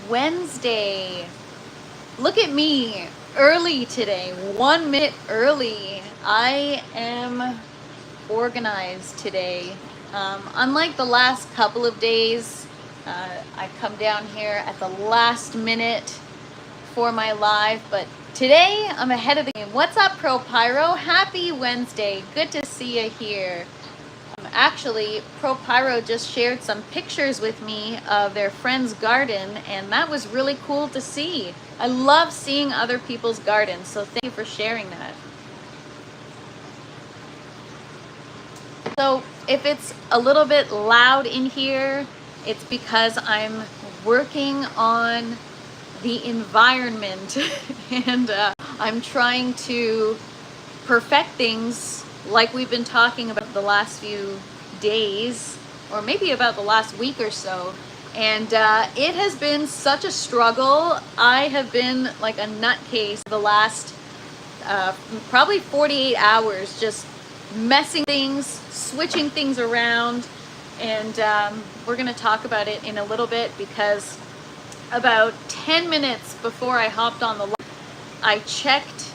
Wednesday. Look at me, early today, 1 minute early. I am organized today. Unlike the last couple of days, I come down here at the last minute for my live, but today I'm ahead of the game. What's up, Pro Pyro? Happy Wednesday. Good to see you here. Actually, Pro Pyro just shared some pictures with me of their friend's garden, and that was really cool to see. I love seeing other people's gardens, so thank you for sharing that. So if it's a little bit loud in here, it's because I'm working on the environment and I'm trying to perfect things like we've been talking about the last few days, or maybe about the last week or so. And it has been such a struggle. I have been like a nutcase the last probably 48 hours, just messing things, switching things around. And we're gonna talk about it in a little bit, because about 10 minutes before I hopped on the live, I checked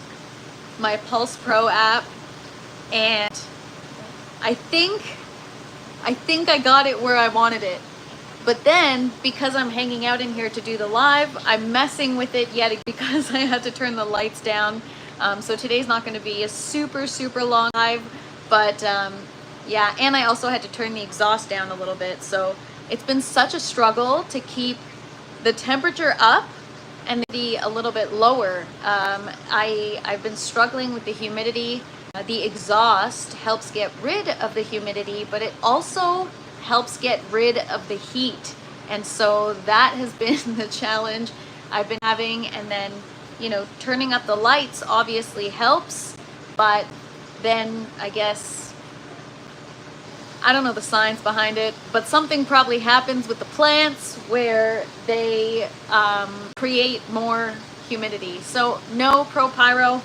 my Pulse Pro app, and I think I got it where I wanted it. But then, because I'm hanging out in here to do the live, I'm messing with it yet because I had to turn the lights down. So today's not going to be a super long live, but yeah, and I also had to turn the exhaust down a little bit. So it's been such a struggle to keep the temperature up and be a little bit lower. I've been struggling with the humidity. The exhaust helps get rid of the humidity, but it also helps get rid of the heat. And so that has been the challenge I've been having. And then, you know, turning up the lights obviously helps, but then I guess, I don't know the science behind it, but something probably happens with the plants where they create more humidity. So no, Pro Pyro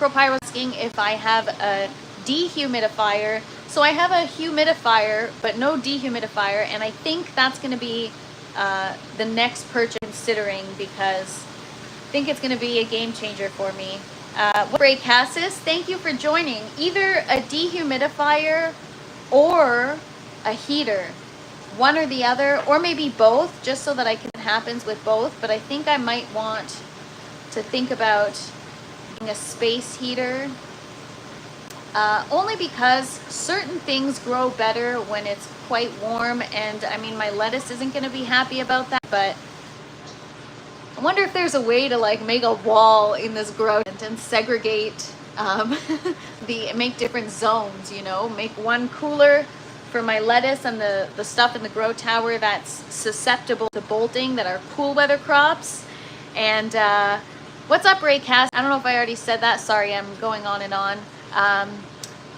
asking if I have a dehumidifier. So I have a humidifier, but no dehumidifier, and I think that's going to be the next purchase considering, because I think it's going to be a game changer for me. Ray Cassis, thank you for joining. Either a dehumidifier or a heater, one or the other, or maybe both, just so that I can happens with both. But I think I might want to think about a space heater, only because certain things grow better when it's quite warm, and I mean, my lettuce isn't going to be happy about that, but I wonder if there's a way to like make a wall in this grow and segregate make different zones, you know, make one cooler for my lettuce and the stuff in the grow tower that's susceptible to bolting, that are cool weather crops. And what's up, Raycast? I don't know if I already said that. Sorry, I'm going on and on.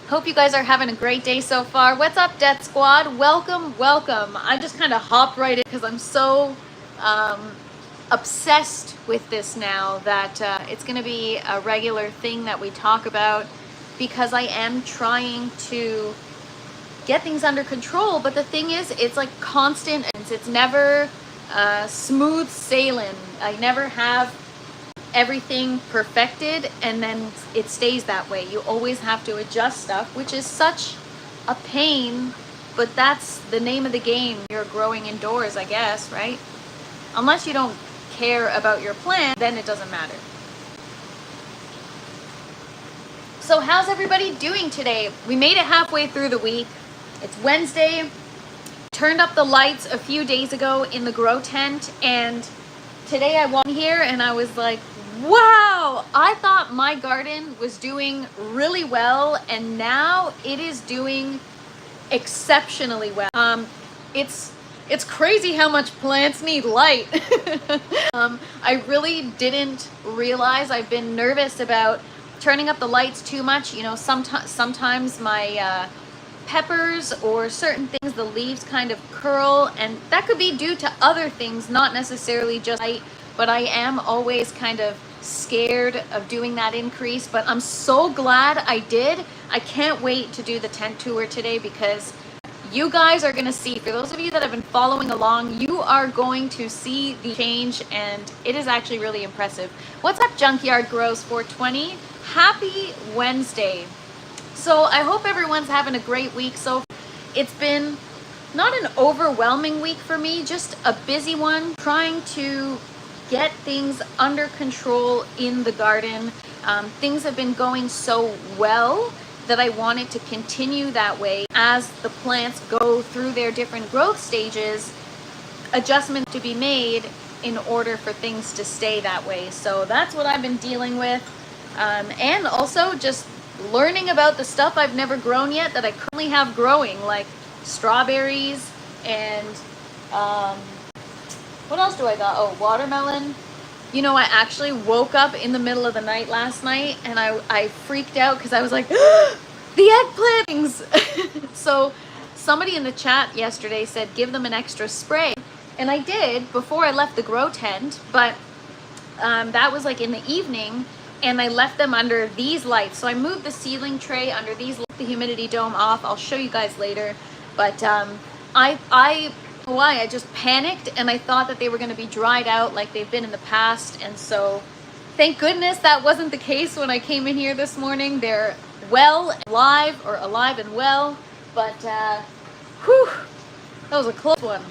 Hope you guys are having a great day so far. What's up, Death Squad? Welcome. I just kind of hopped right in because I'm so obsessed with this now that it's going to be a regular thing that we talk about, because I am trying to get things under control. But the thing is, it's like constant, and it's never smooth sailing. I never have everything perfected and then it stays that way. You always have to adjust stuff, which is such a pain, but that's the name of the game. You're growing indoors, I guess, right? Unless you don't care about your plant, then it doesn't matter. So how's everybody doing today? We made it halfway through the week. It's Wednesday. Turned up the lights a few days ago in the grow tent, and today I walked here and I was like, wow, I thought my garden was doing really well, and now it is doing exceptionally well. It's crazy how much plants need light. I really didn't realize. I've been nervous about turning up the lights too much. You know, sometimes my peppers or certain things, the leaves kind of curl, and that could be due to other things, not necessarily just light. But I am always kind of scared of doing that increase, but I'm so glad I did. I can't wait to do the tent tour today, because you guys are going to see, for those of you that have been following along, you are going to see the change, and it is actually really impressive. What's up, Junkyard Grows 420? Happy Wednesday. So I hope everyone's having a great week. So it's been not an overwhelming week for me, just a busy one, trying to get things under control in the garden. Things have been going so well that I want it to continue that way. As the plants go through their different growth stages, adjustments to be made in order for things to stay that way. So that's what I've been dealing with. And also just learning about the stuff I've never grown yet that I currently have growing, like strawberries and what else do I got? Oh, watermelon. You know, I actually woke up in the middle of the night last night and I freaked out because I was like, the eggplants! So somebody in the chat yesterday said, give them an extra spray. And I did before I left the grow tent, but that was like in the evening, and I left them under these lights. So I moved the seedling tray under these, the humidity dome off. I'll show you guys later. But I just panicked, and I thought that they were going to be dried out like they've been in the past. And so thank goodness that wasn't the case when I came in here this morning. They're alive and well, but whew, that was a close one.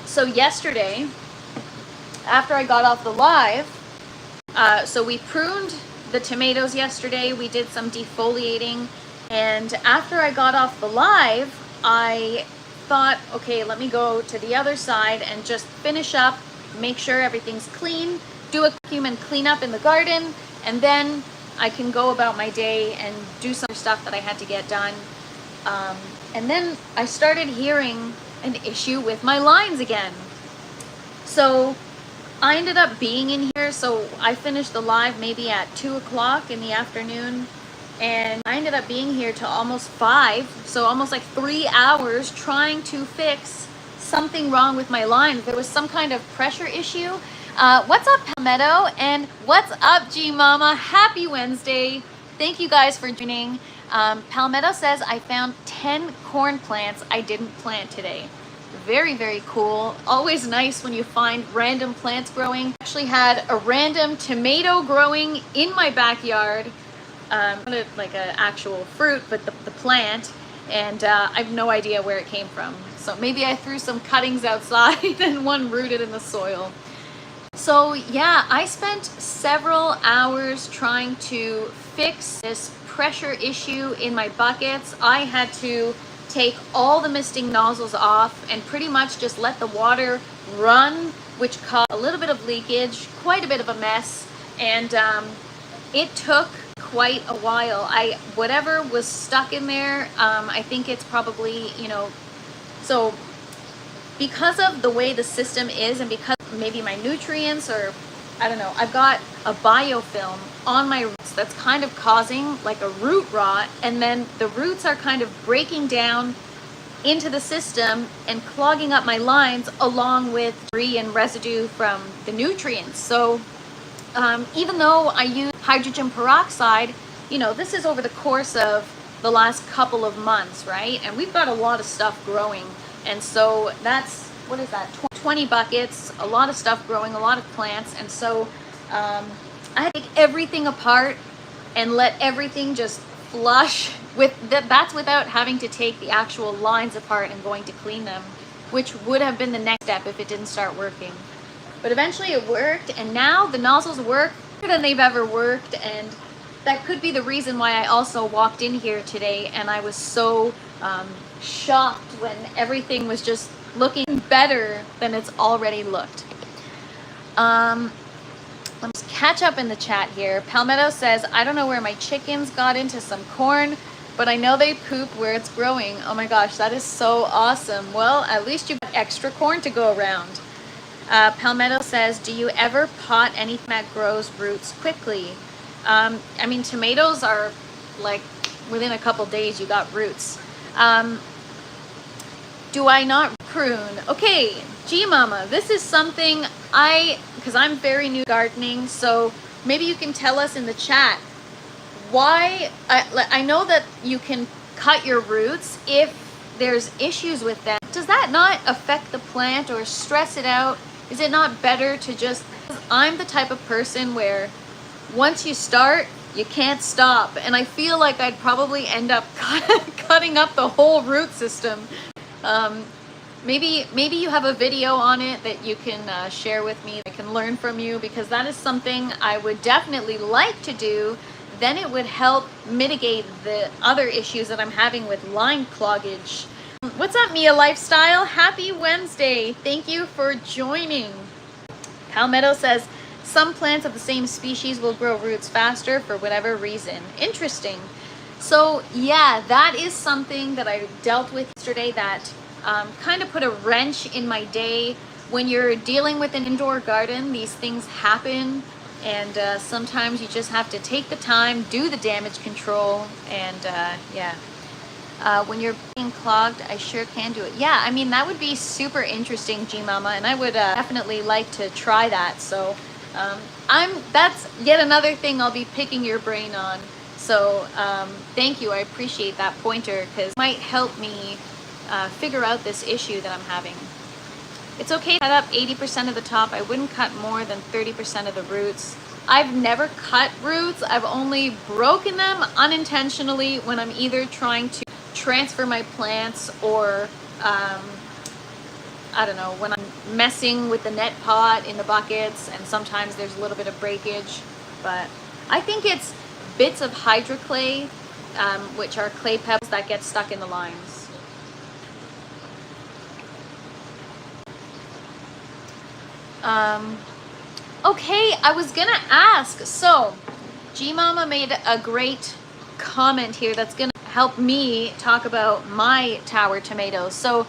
So yesterday, after I got off the live, so we pruned the tomatoes yesterday. We did some defoliating. And after I got off the live, I thought, okay, let me go to the other side and just finish up, make sure everything's clean, do a vacuum and clean up in the garden, and then I can go about my day and do some stuff that I had to get done. And then I started hearing an issue with my lines again. So I ended up being in here, so I finished the live maybe at 2 o'clock in the afternoon. And I ended up being here till almost 5, so almost like 3 hours trying to fix something wrong with my lines. There was some kind of pressure issue. What's up, Palmetto? And what's up, G Mama? Happy Wednesday. Thank you guys for joining. Palmetto says, I found 10 corn plants I didn't plant today. Very, very cool. Always nice when you find random plants growing. Actually had a random tomato growing in my backyard. Not like an actual fruit, but the plant, and I have no idea where it came from. So maybe I threw some cuttings outside and one rooted in the soil. So yeah, I spent several hours trying to fix this pressure issue in my buckets. I had to take all the misting nozzles off and pretty much just let the water run, which caused a little bit of leakage, quite a bit of a mess, and it took quite a while. Whatever was stuck in there, I think it's probably, so because of the way the system is, and because maybe my nutrients, or I don't know, I've got a biofilm on my roots that's kind of causing like a root rot, and then the roots are kind of breaking down into the system and clogging up my lines along with debris and residue from the nutrients. So even though I use hydrogen peroxide, this is over the course of the last couple of months, right? And we've got a lot of stuff growing. And so that's, what is that, 20 buckets, a lot of stuff growing, a lot of plants. And so I had to take everything apart and let everything just flush. That's without having to take the actual lines apart and going to clean them, which would have been the next step if it didn't start working. But eventually it worked, and now the nozzles work better than they've ever worked, and that could be the reason why I also walked in here today and I was so shocked when everything was just looking better than it's already looked. Let's catch up in the chat here. Palmetto says, I don't know where my chickens got into some corn, but I know they poop where it's growing. Oh my gosh, that is so awesome. Well, at least you've got extra corn to go around. Palmetto says, do you ever pot anything that grows roots quickly? I mean, tomatoes are like within a couple days you got roots. Do I not prune? Okay, G Mama, this is something because I'm very new gardening, so maybe you can tell us in the chat, I know that you can cut your roots if there's issues with them. Does that not affect the plant or stress it out? Is it not better to just, I'm the type of person where once you start, you can't stop. And I feel like I'd probably end up cutting up the whole root system. Maybe you have a video on it that you can share with me. I can learn from you, because that is something I would definitely like to do. Then it would help mitigate the other issues that I'm having with line cloggage. What's up, Mia Lifestyle? Happy Wednesday. Thank you for joining. Palmetto says, some plants of the same species will grow roots faster for whatever reason. Interesting. So yeah, that is something that I dealt with yesterday that kind of put a wrench in my day. When you're dealing with an indoor garden, these things happen. And sometimes you just have to take the time, do the damage control, and yeah. When you're being clogged, I sure can do it. Yeah, I mean, that would be super interesting, G-Mama, and I would definitely like to try that. So that's yet another thing I'll be picking your brain on. So thank you, I appreciate that pointer, because it might help me figure out this issue that I'm having. It's okay to cut up 80% of the top. I wouldn't cut more than 30% of the roots. I've never cut roots. I've only broken them unintentionally when I'm either trying to transfer my plants or, I don't know, when I'm messing with the net pot in the buckets, and sometimes there's a little bit of breakage. But I think it's bits of hydroclay, which are clay pebbles that get stuck in the lines. Okay, I was gonna ask, so G-Mama made a great comment here that's gonna help me talk about my tower tomatoes. So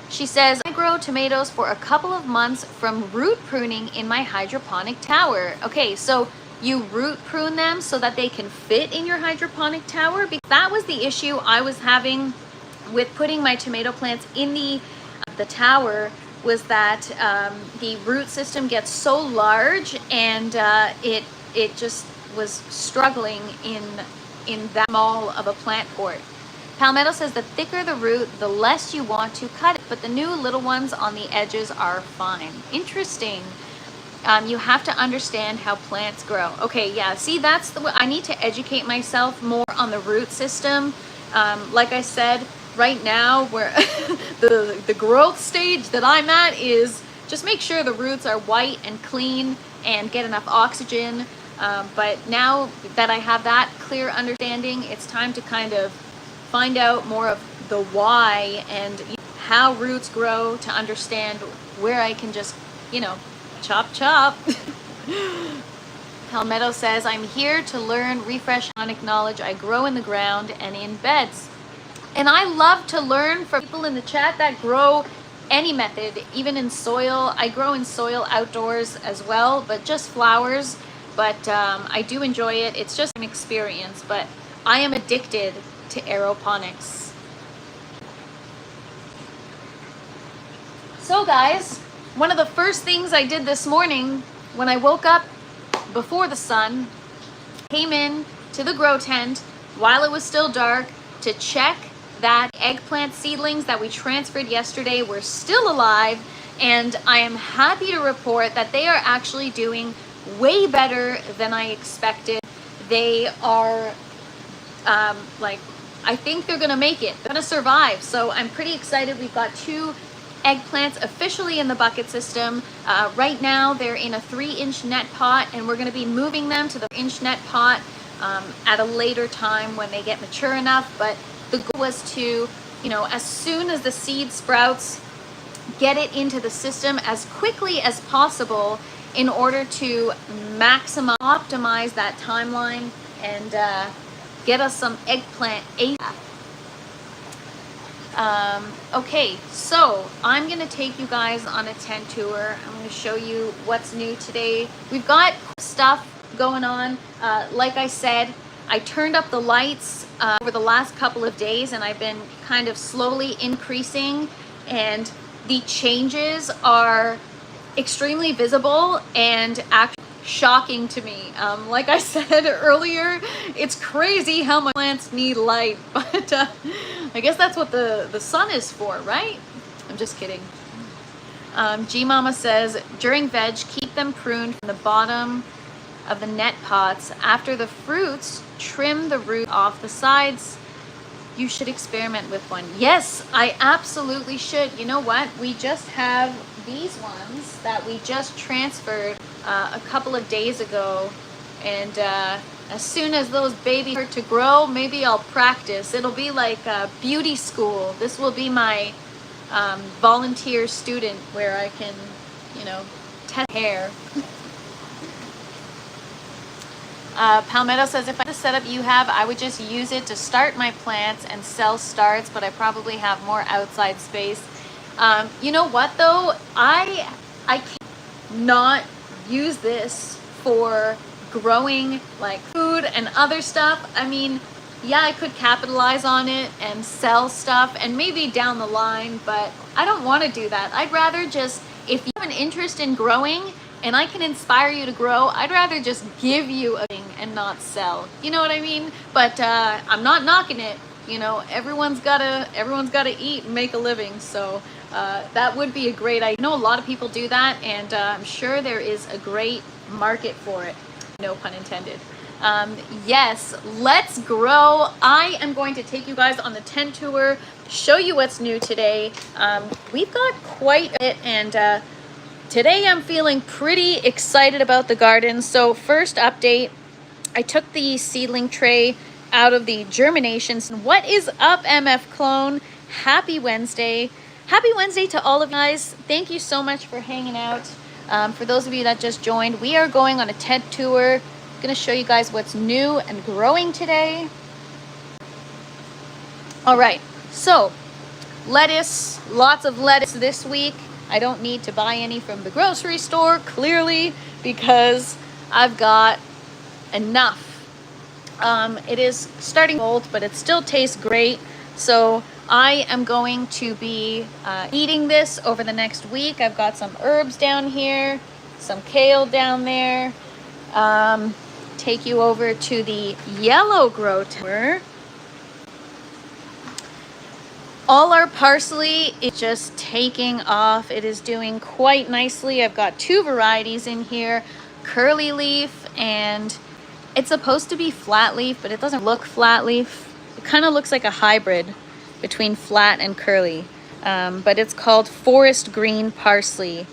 she says, I grow tomatoes for a couple of months from root pruning in my hydroponic tower. Okay, so you root prune them so that they can fit in your hydroponic tower? Because that was the issue I was having with putting my tomato plants in the tower, was that the root system gets so large, and it just was struggling in that small of a plant port. Palmetto says the thicker the root, the less you want to cut it, but the new little ones on the edges are fine. Interesting. You have to understand how plants grow. Okay, yeah, see, that's the way I need to educate myself more on the root system. Like I said, right now, where the growth stage that I'm at is just make sure the roots are white and clean and get enough oxygen. But now that I have that clear understanding, it's time to kind of find out more of the why and how roots grow, to understand where I can just, you know, chop chop. Palmetto says, I'm here to learn, refresh hydroponic knowledge. I grow in the ground and in beds. And I love to learn from people in the chat that grow any method, even in soil. I grow in soil outdoors as well, but just flowers. But I do enjoy it. It's just an experience, but I am addicted to aeroponics. So guys, one of the first things I did this morning when I woke up before the sun, came in to the grow tent while it was still dark to check that eggplant seedlings that we transferred yesterday were still alive, and I am happy to report that they are actually doing way better than I expected. They are I think they're gonna make it. They're gonna survive. So I'm pretty excited. We've got 2 eggplants officially in the bucket system. Right now they're in a 3-inch net pot, and we're gonna be moving them to the 1-inch net pot at a later time when they get mature enough. But the goal was to, you know, as soon as the seed sprouts, get it into the system as quickly as possible in order to optimize that timeline and get us some eggplant ASAP. Okay, so I'm gonna take you guys on a tent tour. I'm gonna show you what's new today. We've got stuff going on. Like I said, I turned up the lights over the last couple of days, and I've been kind of slowly increasing, and the changes are extremely visible, and shocking to me. Like I said earlier, it's crazy how much plants need light, but I guess that's what the sun is for, right? I'm just kidding. G Mama says, during veg, keep them pruned from the bottom of the net pots. After the fruits, trim the root off the sides. You should experiment with one. Yes, I absolutely should. You know what? We just have these ones that we just transferred a couple of days ago. And as soon as those babies start to grow, maybe I'll practice. It'll be like a beauty school. This will be my volunteer student where I can, you know, test hair. Palmetto says, if I had the setup you have, I would just use it to start my plants and sell starts, but I probably have more outside space. You know what though? I can't not use this for growing like food and other stuff. I mean, yeah, I could capitalize on it and sell stuff and maybe down the line, but I don't want to do that. I'd rather just, if you have an interest in growing and I can inspire you to grow, I'd rather just give you a thing and not sell. You know what I mean? But I'm not knocking it. You know, everyone's gotta eat and make a living. So that would be a great idea. I know a lot of people do that, and I'm sure there is a great market for it. No pun intended. Yes, let's grow. I am going to take you guys on the tent tour, show you what's new today. We've got quite a bit, and today I'm feeling pretty excited about the garden. So first update, I took the seedling tray out of the germinations. What is up, MF Clone? Happy Wednesday. Happy Wednesday to all of you guys. Thank you so much for hanging out. For those of you that just joined, we are going on a tent tour. I'm gonna show you guys what's new and growing today. All right, so lettuce, lots of lettuce this week. I don't need to buy any from the grocery store, clearly, because I've got enough. It is starting old, but it still tastes great. So I am going to be eating this over the next week. I've got some herbs down here, some kale down there. Take you over to the yellow grow tower. All our parsley is just taking off. It is doing quite nicely. I've got two varieties in here, curly leaf, and it's supposed to be flat leaf, but it doesn't look flat leaf. It kind of looks like a hybrid between flat and curly, but it's called forest green parsley.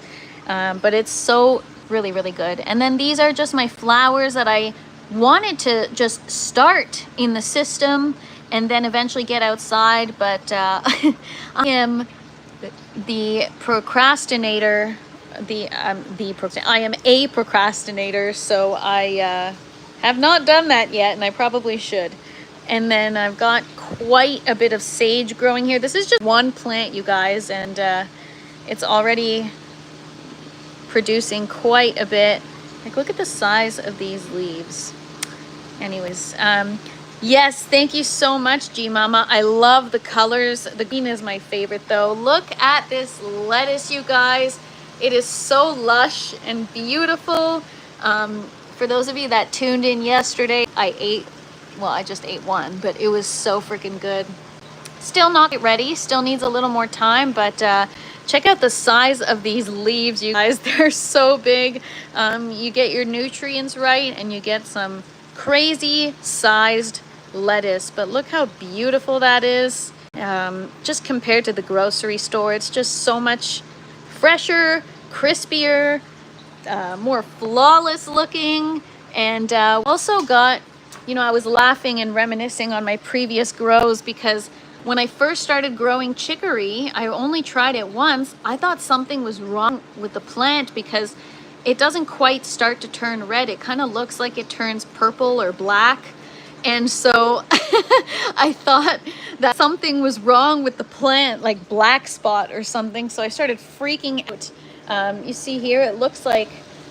But it's so really good. And then these are just my flowers that I wanted to just start in the system and then eventually get outside, but I am the procrastinator. I am a procrastinator, so I have not done that yet, and I probably should. And then I've got quite a bit of sage growing here. This is just one plant, you guys, and it's already producing quite a bit. Like, look at the size of these leaves. Anyways, yes, thank you so much, G Mama. I love the colors. The green is my favorite, though. Look at this lettuce, you guys. It is so lush and beautiful. For those of you that tuned in yesterday, I just ate one, but it was so freaking good. Still not ready, still needs a little more time, but check out the size of these leaves, you guys. They're so big. You get your nutrients right and you get some crazy sized lettuce, but look how beautiful that is. Just compared to the grocery store, it's just so much fresher, crispier, more flawless looking. And also got, you know, I was laughing and reminiscing on my previous grows because when I first started growing chicory, I only tried it once. I thought something was wrong with the plant because it doesn't quite start to turn red. It kind of looks like it turns purple or black. And so I thought that something was wrong with the plant, like black spot or something. So I started freaking out. You see here, it looks like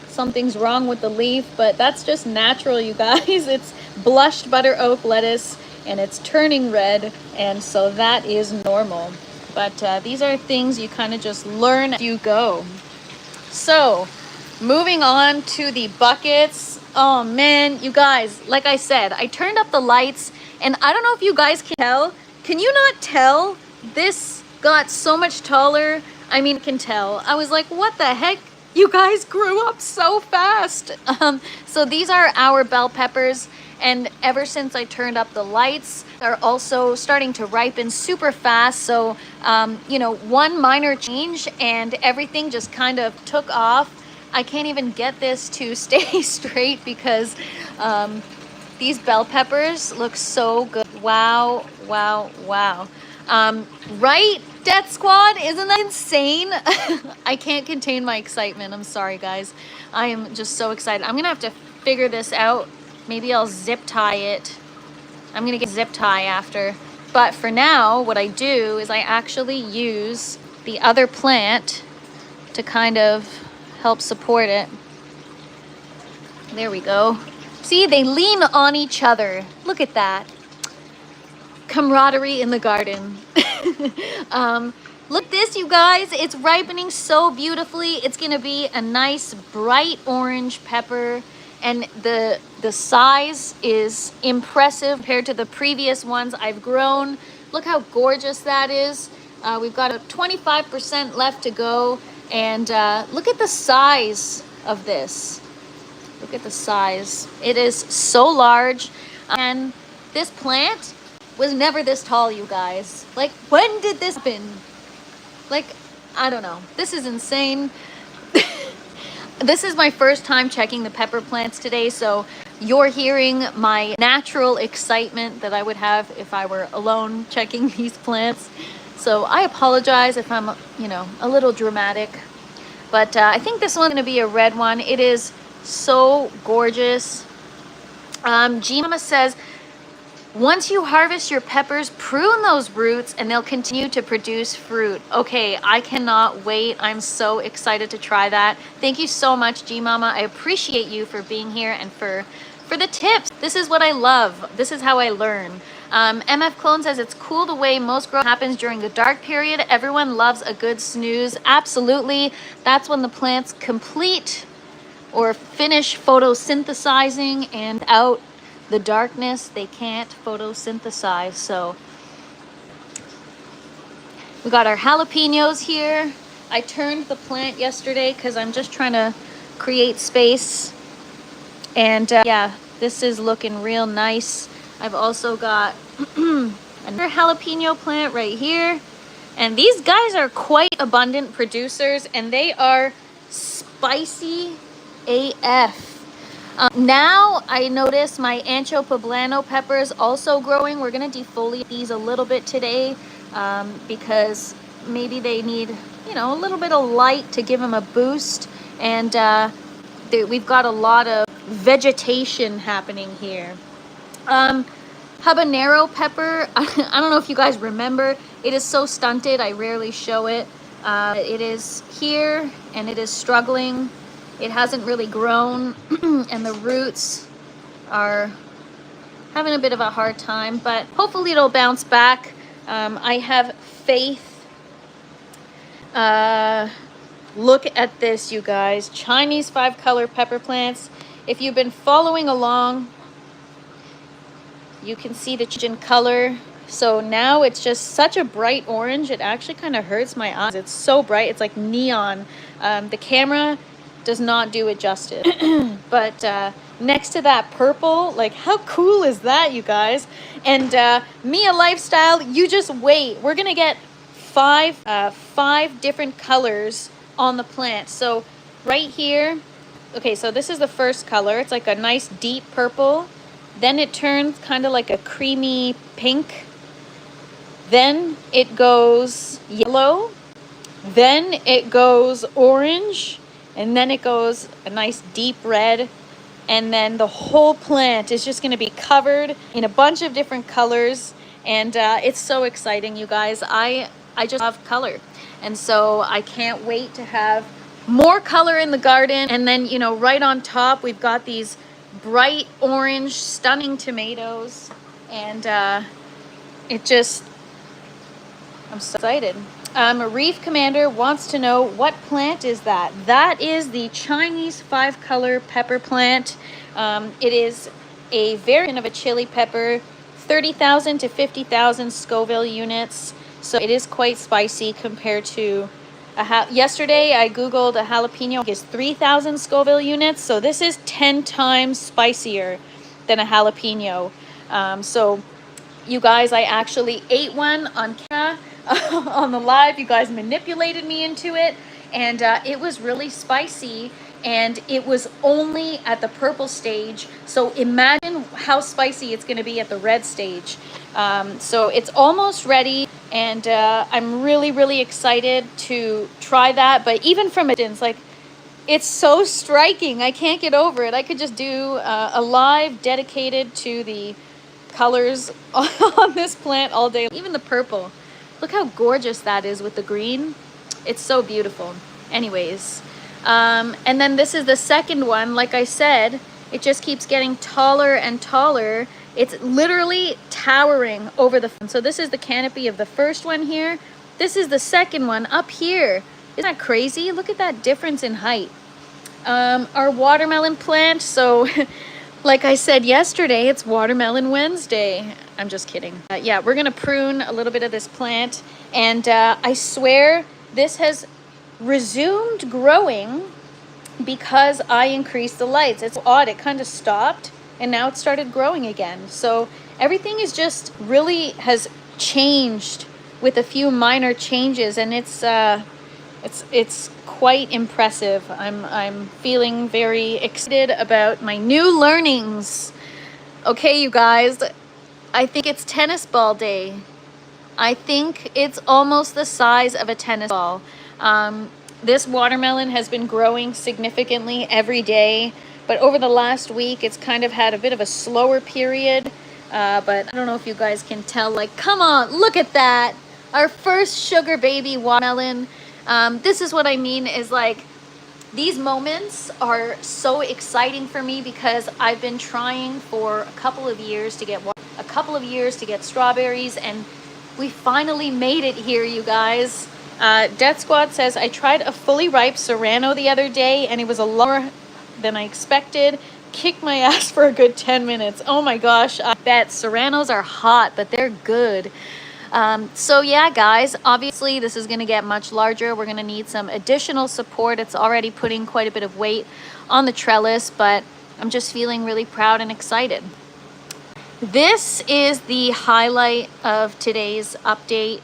something's wrong with the leaf, but that's just natural, you guys. It's blushed butter oak lettuce and it's turning red, and so that is normal. But these are things you kind of just learn as you go. So Moving on to the buckets. Oh man, you guys, like I said, I turned up the lights and I don't know if you guys can tell. Can you not tell? This got so much taller. I mean, I can tell. I was like, what the heck? You guys grew up so fast. So these are our bell peppers. And ever since I turned up the lights, they're also starting to ripen super fast. So, you know, one minor change and everything just kind of took off. I can't even get this to stay straight because these bell peppers look so good. Wow, wow, wow. Right, Death Squad? Isn't that insane? I can't contain my excitement. I'm sorry, guys. I am just so excited. I'm going to have to figure this out. Maybe I'll zip tie it. I'm going to get zip tie after. But for now, what I do is I actually use the other plant to kind of help support it. There we go. See, they lean on each other. Look at that. Camaraderie in the garden. Look at this, you guys. It's ripening so beautifully. It's gonna be a nice bright orange pepper, and the size is impressive compared to the previous ones I've grown. Look how gorgeous that is. We've got a 25% left to go, and look at the size of this. Look at the size. It is so large, and this plant was never this tall, you guys. Like, when did this happen? Like, I don't know. This is insane. This is my first time checking the pepper plants today, so you're hearing my natural excitement that I would have if I were alone checking these plants. So I apologize if I'm, you know, a little dramatic. But I think this one's gonna be a red one. It is so gorgeous. G-Mama says, once you harvest your peppers, prune those roots and they'll continue to produce fruit. Okay, I cannot wait. I'm so excited to try that. Thank you so much, G-Mama. I appreciate you for being here and for the tips. This is what I love. This is how I learn. MF Clone says it's cool the way most growth happens during the dark period. Everyone loves a good snooze. Absolutely. That's when the plants complete or finish photosynthesizing, and out the darkness they can't photosynthesize. So we got our jalapenos here. I turned the plant yesterday because I'm just trying to create space, and yeah, this is looking real nice. I've also got another jalapeno plant right here, and these guys are quite abundant producers, and they are spicy AF. Now I notice my ancho poblano peppers also growing. We're gonna defoliate these a little bit today because maybe they need, you know, a little bit of light to give them a boost. And we've got a lot of vegetation happening here. Habanero pepper, I don't know if you guys remember, it is so stunted, I rarely show it. It is here and it is struggling. It hasn't really grown and the roots are having a bit of a hard time, but hopefully it'll bounce back. I have faith. Look at this, you guys. Chinese 5-color pepper plants. If you've been following along, you can see the change in color. So now it's just such a bright orange. It actually kind of hurts my eyes. It's so bright. It's like neon. The camera does not do it justice. But next to that purple, like, how cool is that, you guys? And Mia Lifestyle, you just wait. We're gonna get five different colors on the plant. So right here, okay, so this is the first color. It's like a nice deep purple. Then it turns kind of like a creamy pink. Then it goes yellow. Then it goes orange. And then it goes a nice deep red. And then the whole plant is just going to be covered in a bunch of different colors. And it's so exciting, you guys. I just love color. And so I can't wait to have more color in the garden. And then, you know, right on top, we've got these bright orange, stunning tomatoes. And it just, I'm so excited. Reef Commander wants to know, what plant is that? That is the Chinese 5-color pepper plant. It is a variant of a chili pepper, 30,000 to 50,000 Scoville units. So it is quite spicy compared to yesterday I googled a jalapeno is 3,000 Scoville units. So this is 10 times spicier than a jalapeno. So you guys, I actually ate one on camera on the live. You guys manipulated me into it, and it was really spicy, and it was only at the purple stage. So imagine how spicy it's going to be at the red stage. So it's almost ready, and I'm really excited to try that. But even from a distance, like, it's so striking. I can't get over it. I could just do a live dedicated to the colors on this plant all day. Even the purple. Look how gorgeous that is with the green. It's so beautiful. Anyways, and then this is the second one. Like I said, it just keeps getting taller and taller. It's literally towering over the... So this is the canopy of the first one here. This is the second one up here. Isn't that crazy? Look at that difference in height. Our watermelon plant, so like I said yesterday, it's Watermelon Wednesday. I'm just kidding. Yeah, we're gonna prune a little bit of this plant, and I swear this has resumed growing because I increased the lights. It's odd, it kind of stopped and now it started growing again. So everything is just really has changed with a few minor changes, and it's quite impressive. I'm feeling very excited about my new learnings. Okay, you guys, I think it's tennis ball day. I think it's almost the size of a tennis ball. This watermelon has been growing significantly every day, but over the last week, it's kind of had a bit of a slower period. But I don't know if you guys can tell, like, come on, look at that. Our first sugar baby watermelon. This is what I mean, is like, these moments are so exciting for me because I've been trying for a couple of years to get strawberries, and we finally made it here, you guys. Death Squad says, I tried a fully ripe Serrano the other day and it was a longer than I expected. Kicked my ass for a good 10 minutes. Oh my gosh, I bet Serranos are hot, but they're good. So yeah, guys, obviously this is going to get much larger. We're going to need some additional support. It's already putting quite a bit of weight on the trellis, but I'm just feeling really proud and excited. This is the highlight of today's update.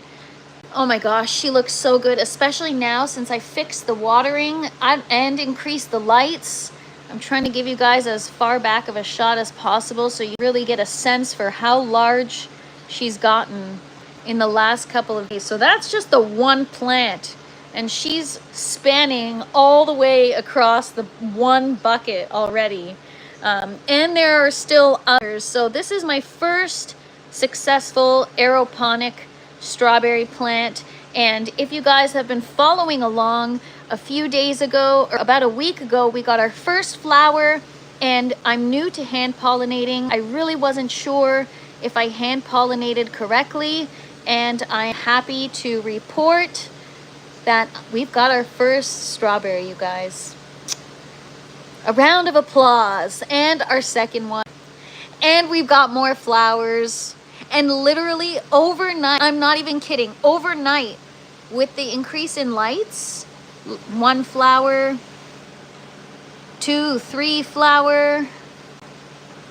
Oh my gosh, she looks so good, especially now since I fixed the watering and increased the lights. I'm trying to give you guys as far back of a shot as possible so you really get a sense for how large she's gotten in the last couple of days. So that's just the one plant, and she's spanning all the way across the one bucket already. And there are still others. So this is my first successful aeroponic strawberry plant. And if you guys have been following along, a few days ago, or about a week ago, we got our first flower, and I'm new to hand pollinating. I really wasn't sure if I hand pollinated correctly, and I'm happy to report that we've got our first strawberry, you guys. A round of applause. And our second one. And we've got more flowers. And literally overnight, I'm not even kidding, overnight, with the increase in lights, 1 flower, 2, 3 flower.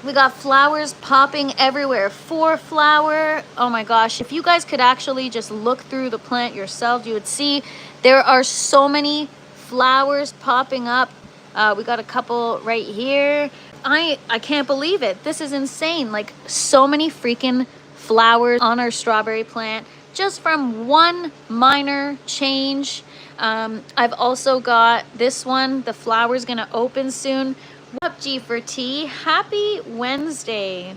We got flowers popping everywhere. 4 flower. Oh my gosh, if you guys could actually just look through the plant yourself, you would see there are so many flowers popping up. We got a couple right here. I can't believe it. This is insane. Like, so many freaking flowers on our strawberry plant just from one minor change. I've also got this one. The flower's gonna open soon. What up, G for T? Happy Wednesday.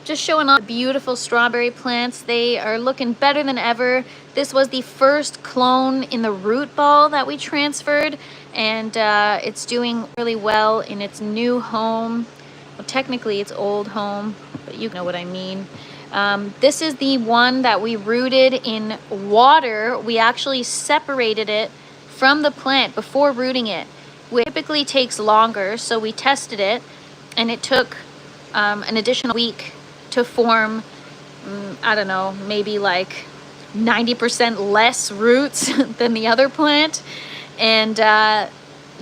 Just showing off beautiful strawberry plants. They are looking better than ever. This was the first clone in the root ball that we transferred, and it's doing really well in its new home. Well, technically it's old home, but you know what I mean. This is the one that we rooted in water. We actually separated it from the plant before rooting it, which typically takes longer. So we tested it, and it took an additional week to form, I don't know, maybe like 90% less roots than the other plant. And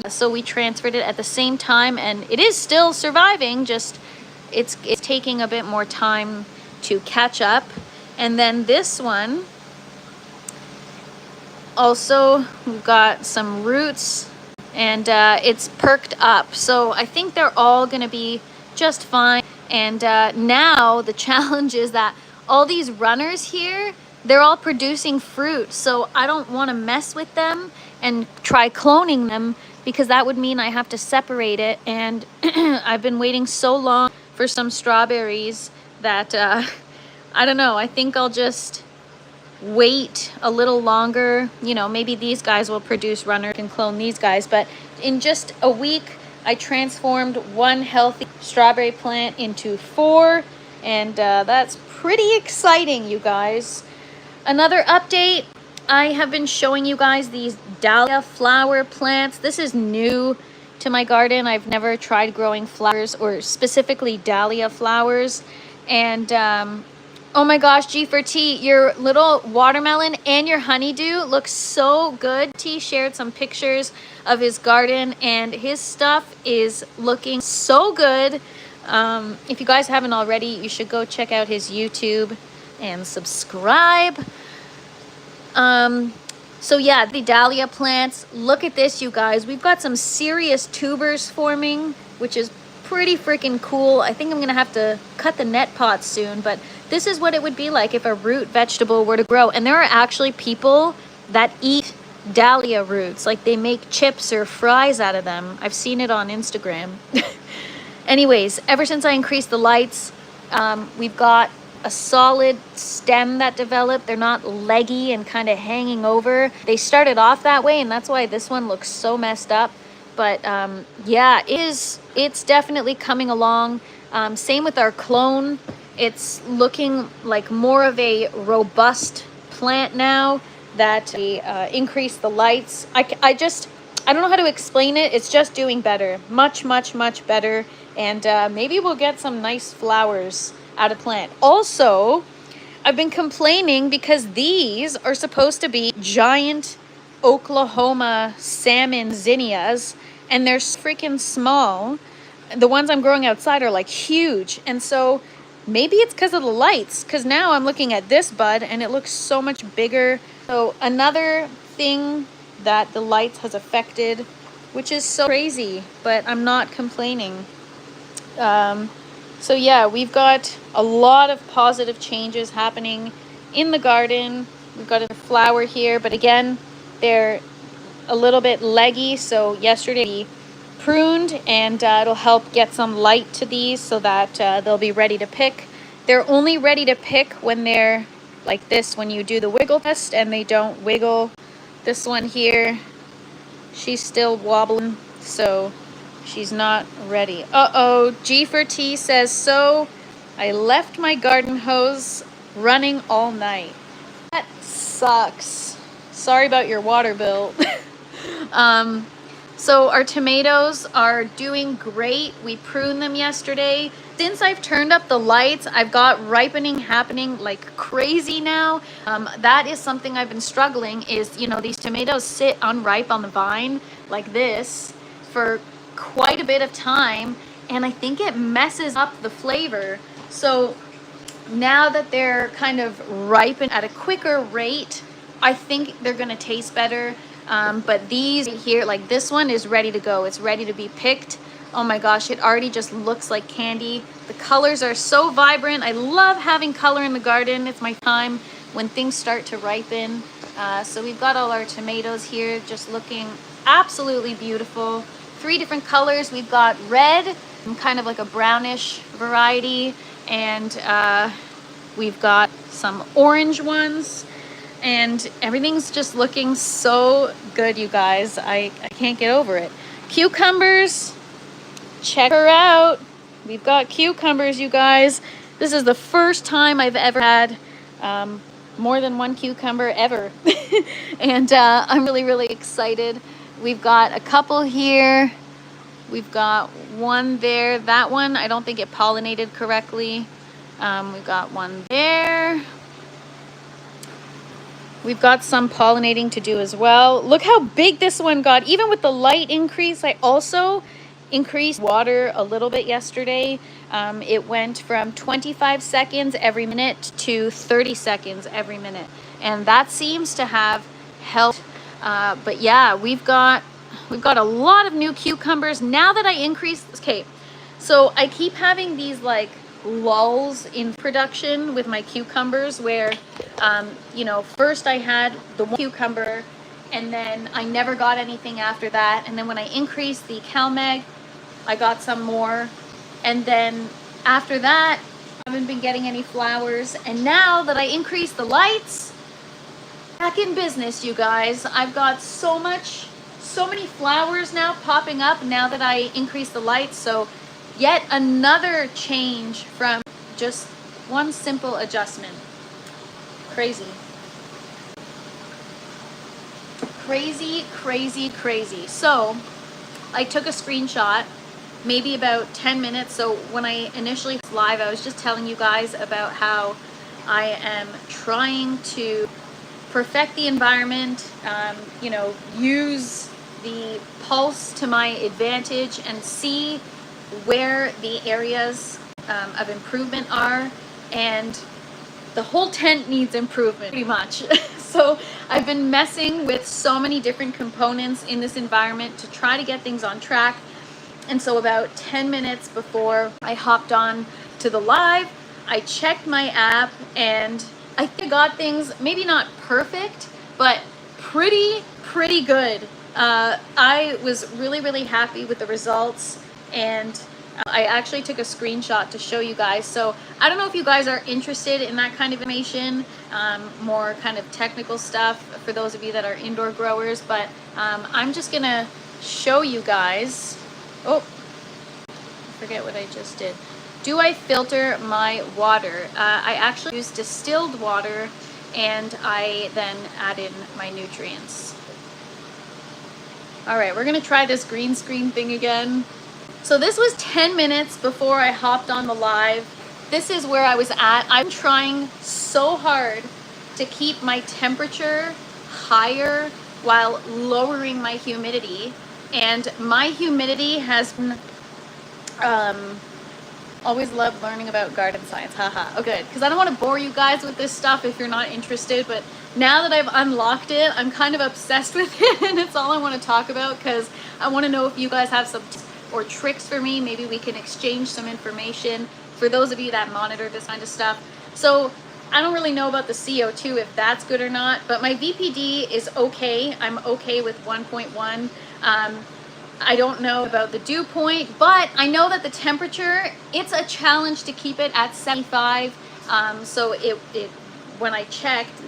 so we transferred it at the same time, and it is still surviving, just it's taking a bit more time to catch up. And then this one also, we've got some roots, and it's perked up, so I think they're all gonna be just fine. And now the challenge is that all these runners here, they're all producing fruit, so I don't want to mess with them and try cloning them, because that would mean I have to separate it. And I've been waiting so long for some strawberries that I don't know, I think I'll just wait a little longer. You know, maybe these guys will produce runners and clone these guys. But in just a week, I transformed one healthy strawberry plant into 4, and that's pretty exciting, you guys. Another update, I have been showing you guys these Dalia flower plants. This is new to my garden. I've never tried growing flowers, or specifically Dalia flowers. And oh my gosh, G4T, your little watermelon and your honeydew looks so good. T shared some pictures of his garden, and his stuff is looking so good. If you guys haven't already, you should go check out his YouTube and subscribe. So yeah, the Dalia plants, look at this, you guys. We've got some serious tubers forming, which is pretty freaking cool. I think I'm gonna have to cut the net pot soon, but this is what it would be like if a root vegetable were to grow. And there are actually people that eat Dalia roots, like they make chips or fries out of them. I've seen it on Instagram. Anyways, ever since I increased the lights, we've got a solid stem that developed. They're not leggy and kind of hanging over. They started off that way, and that's why this one looks so messed up. But yeah, it's definitely coming along. Same with our clone. It's looking like more of a robust plant now that we increased the lights. I don't know how to explain it. It's just doing better, much better. And maybe we'll get some nice flowers out of plant. Also, I've been complaining because these are supposed to be giant Oklahoma salmon zinnias, and they're freaking small. The ones I'm growing outside are like huge. And so maybe it's because of the lights, because now I'm looking at this bud and it looks so much bigger. So another thing that the lights has affected, which is so crazy, but I'm not complaining. So yeah, we've got a lot of positive changes happening in the garden. We've got a flower here, but again, they're a little bit leggy. So yesterday we pruned, and it'll help get some light to these so that they'll be ready to pick. They're only ready to pick when they're like this, when you do the wiggle test and they don't wiggle. This one here, she's still wobbling, so she's not ready. Uh-oh, G4T says, so I left my garden hose running all night. That sucks. Sorry about your water bill. So our tomatoes are doing great. We pruned them yesterday. Since I've turned up the lights, I've got ripening happening like crazy now. That is something I've been struggling is, you know, these tomatoes sit unripe on the vine like this for quite a bit of time, and I think it messes up the flavor. So now that they're kind of ripened at a quicker rate, I think they're gonna taste better. But these here, like this one is ready to go. It's ready to be picked. Oh my gosh, it already just looks like candy. The colors are so vibrant. I love having color in the garden. It's my time when things start to ripen. So we've got all our tomatoes here just looking absolutely beautiful. 3 different colors. We've got red, and kind of like a brownish variety, and we've got some orange ones. And everything's just looking so good, you guys. I can't get over it. Cucumbers, check her out. We've got cucumbers, you guys. This is the first time I've ever had more than one cucumber ever. And I'm really, really excited. We've got a couple here. We've got one there. That one, I don't think it pollinated correctly. We've got one there. We've got some pollinating to do as well. Look how big this one got. Even with the light increase, I also increased water a little bit yesterday. It went from 25 seconds every minute to 30 seconds every minute. And that seems to have helped. But yeah, we've got a lot of new cucumbers. Now that I increased, okay, so I keep having these like lulls in production with my cucumbers where, you know, first I had the one cucumber and then I never got anything after that. And then when I increased the CalMag, I got some more. And then after that, I haven't been getting any flowers. And now that I increased the lights, back in business, you guys. I've got so many flowers now popping up now that I increased the lights. So yet another change from just one simple adjustment. Crazy. Crazy, crazy, crazy. So I took a screenshot maybe about 10 minutes. So when I initially was live, I was just telling you guys about how I am trying to perfect the environment, you know, use the pulse to my advantage and see where the areas of improvement are. And the whole tent needs improvement pretty much. So I've been messing with so many different components in this environment to try to get things on track. And so about 10 minutes before I hopped on to the live, I checked my app and I think I got things maybe not perfect, but pretty good. I was really happy with the results, and I actually took a screenshot to show you guys. So I don't know if you guys are interested in that kind of information, more kind of technical stuff for those of you that are indoor growers, but I'm just gonna show you guys. Oh, I forget what I just did. Do I filter my water? I actually use distilled water, and I then add in my nutrients. All right, we're gonna try this green screen thing again. So this was 10 minutes before I hopped on the live. This is where I was at. I'm trying so hard to keep my temperature higher while lowering my humidity. And my humidity has been, always love learning about garden science, haha. Oh good, because I don't want to bore you guys with this stuff if you're not interested, but now that I've unlocked it, I'm kind of obsessed with it, and it's all I want to talk about because I want to know if you guys have some tips or tricks for me. Maybe we can exchange some information for those of you that monitor this kind of stuff. So I don't really know about the CO2 if that's good or not, but my VPD is okay. I'm okay with 1.1. I don't know about the dew point, but I know that the temperature, it's a challenge to keep it at 75. So it when I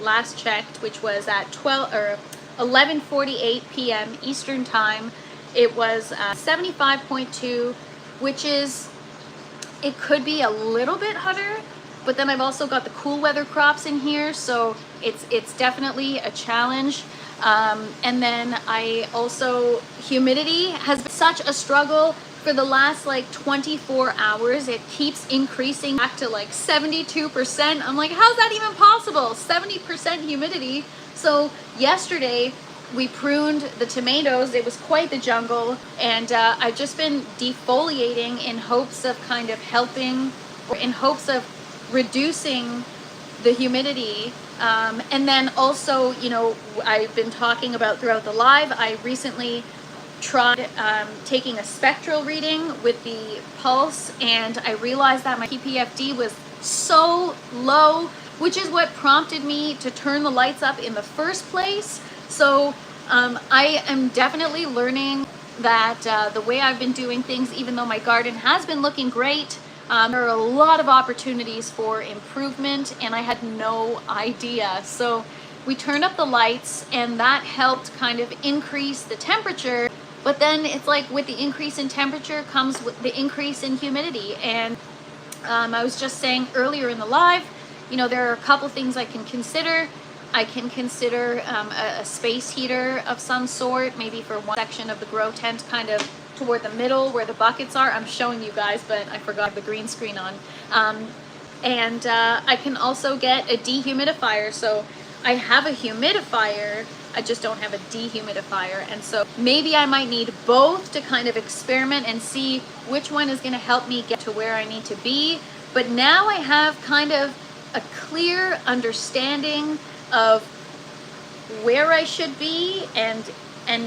last checked, which was at 11:48 p.m. Eastern time, it was 75.2, which is, it could be a little bit hotter, but then I've also got the cool weather crops in here, so it's definitely a challenge. And then I also, humidity has been such a struggle for the last like 24 hours. It keeps increasing back to like 72%. I'm like, how's that even possible? 70% humidity. So yesterday we pruned the tomatoes. It was quite the jungle, and I've just been defoliating in hopes of kind of helping, or in hopes of reducing the humidity. And then also, you know, I've been talking about throughout the live, I recently tried taking a spectral reading with the pulse, and I realized that my PPFD was so low, which is what prompted me to turn the lights up in the first place. So I am definitely learning that the way I've been doing things, even though my garden has been looking great, there are a lot of opportunities for improvement, and I had no idea. So we turned up the lights, and that helped kind of increase the temperature. But then it's like with the increase in temperature comes with the increase in humidity. And I was just saying earlier in the live, you know, there are a couple things I can consider. I can consider a space heater of some sort, maybe for one section of the grow tent, kind of toward the middle where the buckets are. I'm showing you guys, but I forgot the green screen on. And I can also get a dehumidifier. So I have a humidifier, I just don't have a dehumidifier. And so maybe I might need both to kind of experiment and see which one is going to help me get to where I need to be. But now I have kind of a clear understanding of where I should be, and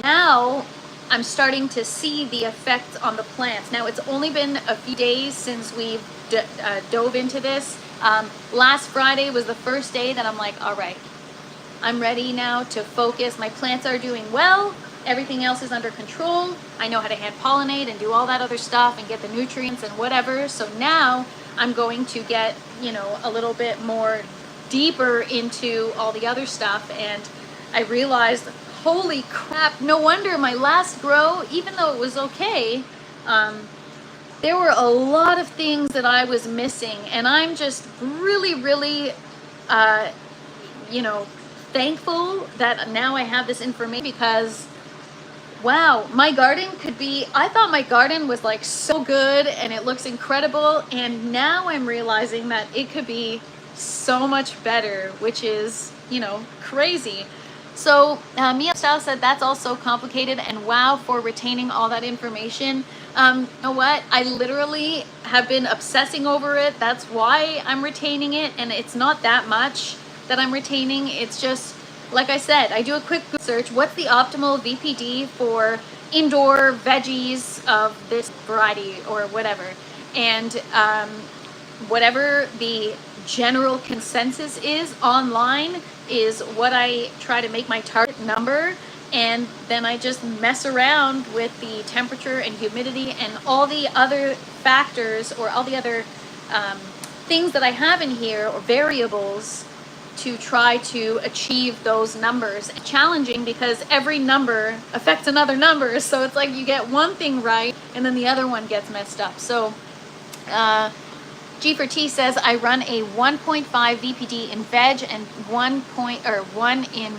now I'm starting to see the effects on the plants. Now it's only been a few days since we've dove into this. Last Friday was the first day that I'm like, all right, I'm ready now to focus. My plants are doing well. Everything else is under control. I know how to hand pollinate and do all that other stuff and get the nutrients and whatever. So now I'm going to get, you know, a little bit more deeper into all the other stuff. And I realized, holy crap, no wonder my last grow, even though it was okay, there were a lot of things that I was missing. And I'm just really, really, you know, thankful that now I have this information, because wow, my garden could be, I thought my garden was like so good and it looks incredible, and now I'm realizing that it could be so much better, which is, you know, crazy. So Mia Style said that's all so complicated, and wow for retaining all that information. You know what, I literally have been obsessing over it. That's why I'm retaining it, and it's not that much that I'm retaining. It's just, like I said, I do a quick search. What's the optimal VPD for indoor veggies of this variety or whatever? And whatever the general consensus is online is what I try to make my target number. And then I just mess around with the temperature and humidity and all the other factors, or all the other things that I have in here, or variables, to try to achieve those numbers. It's challenging because every number affects another number, so it's like you get one thing right and then the other one gets messed up. So G4T says I run a 1.5 VPD in veg and 1 in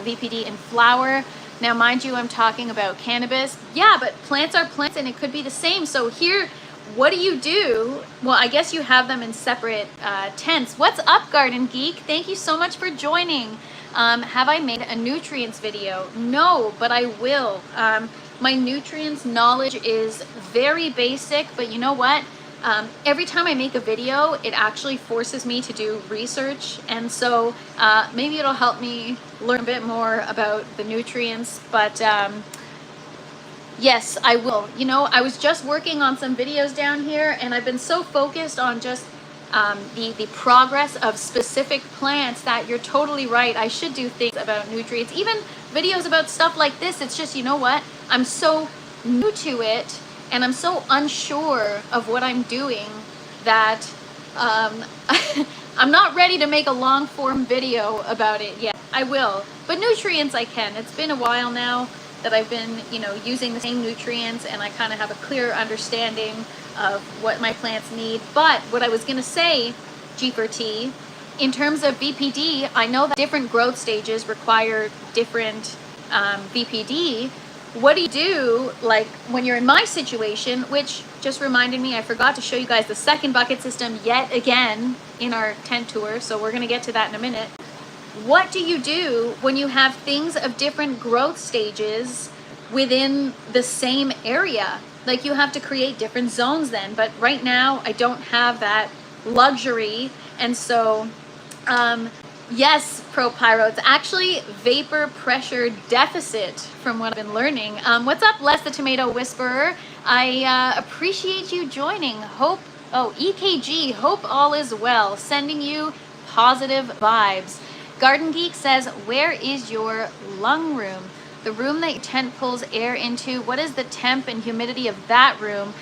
VPD in flower. Now mind you, I'm talking about cannabis. Yeah, but plants are plants and it could be the same. So here, what do you do? Well, I guess you have them in separate tents. What's up, Garden Geek? Thank you so much for joining. Have I made a nutrients video? No, but I will. My nutrients knowledge is very basic, but you know what? Every time I make a video, it actually forces me to do research. And so maybe it'll help me learn a bit more about the nutrients, but yes, I will. You know, I was just working on some videos down here, and I've been so focused on just the progress of specific plants that you're totally right. I should do things about nutrients, even videos about stuff like this. It's just, you know what? I'm so new to it, and I'm so unsure of what I'm doing that I'm not ready to make a long form video about it yet. I will, but nutrients I can. It's been a while now that I've been, you know, using the same nutrients, and I kind of have a clear understanding of what my plants need. But what I was going to say, G4T, in terms of VPD, I know that different growth stages require different VPD. What do you do, like, when you're in my situation, which just reminded me, I forgot to show you guys the second bucket system yet again in our tent tour, so we're going to get to that in a minute. What do you do when you have things of different growth stages within the same area? Like, you have to create different zones then, but right now I don't have that luxury. And so yes, Pro Pyro, it's actually vapor pressure deficit from what I've been learning. What's up, Les the Tomato Whisperer? I appreciate you joining. EKG, hope all is well. Sending you positive vibes. Garden Geek says, where is your lung room? The room that your tent pulls air into. What is the temp and humidity of that room?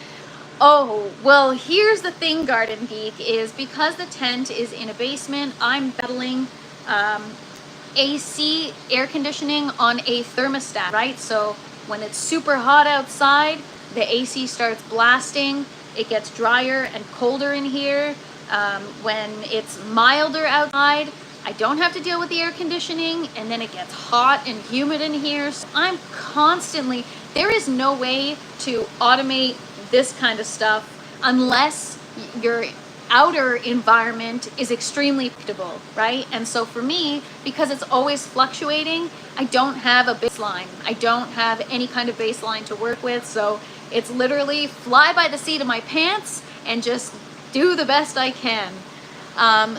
Oh, well, here's the thing, Garden Geek, is because the tent is in a basement, I'm battling AC air conditioning on a thermostat, right? So when it's super hot outside, the AC starts blasting. it gets drier and colder in here. When it's milder outside, I don't have to deal with the air conditioning, and then it gets hot and humid in here. So I'm constantly, there is no way to automate this kind of stuff unless your outer environment is extremely predictable, right? And so for me, because it's always fluctuating, I don't have a baseline. I don't have any kind of baseline to work with. So it's literally fly by the seat of my pants and just do the best I can.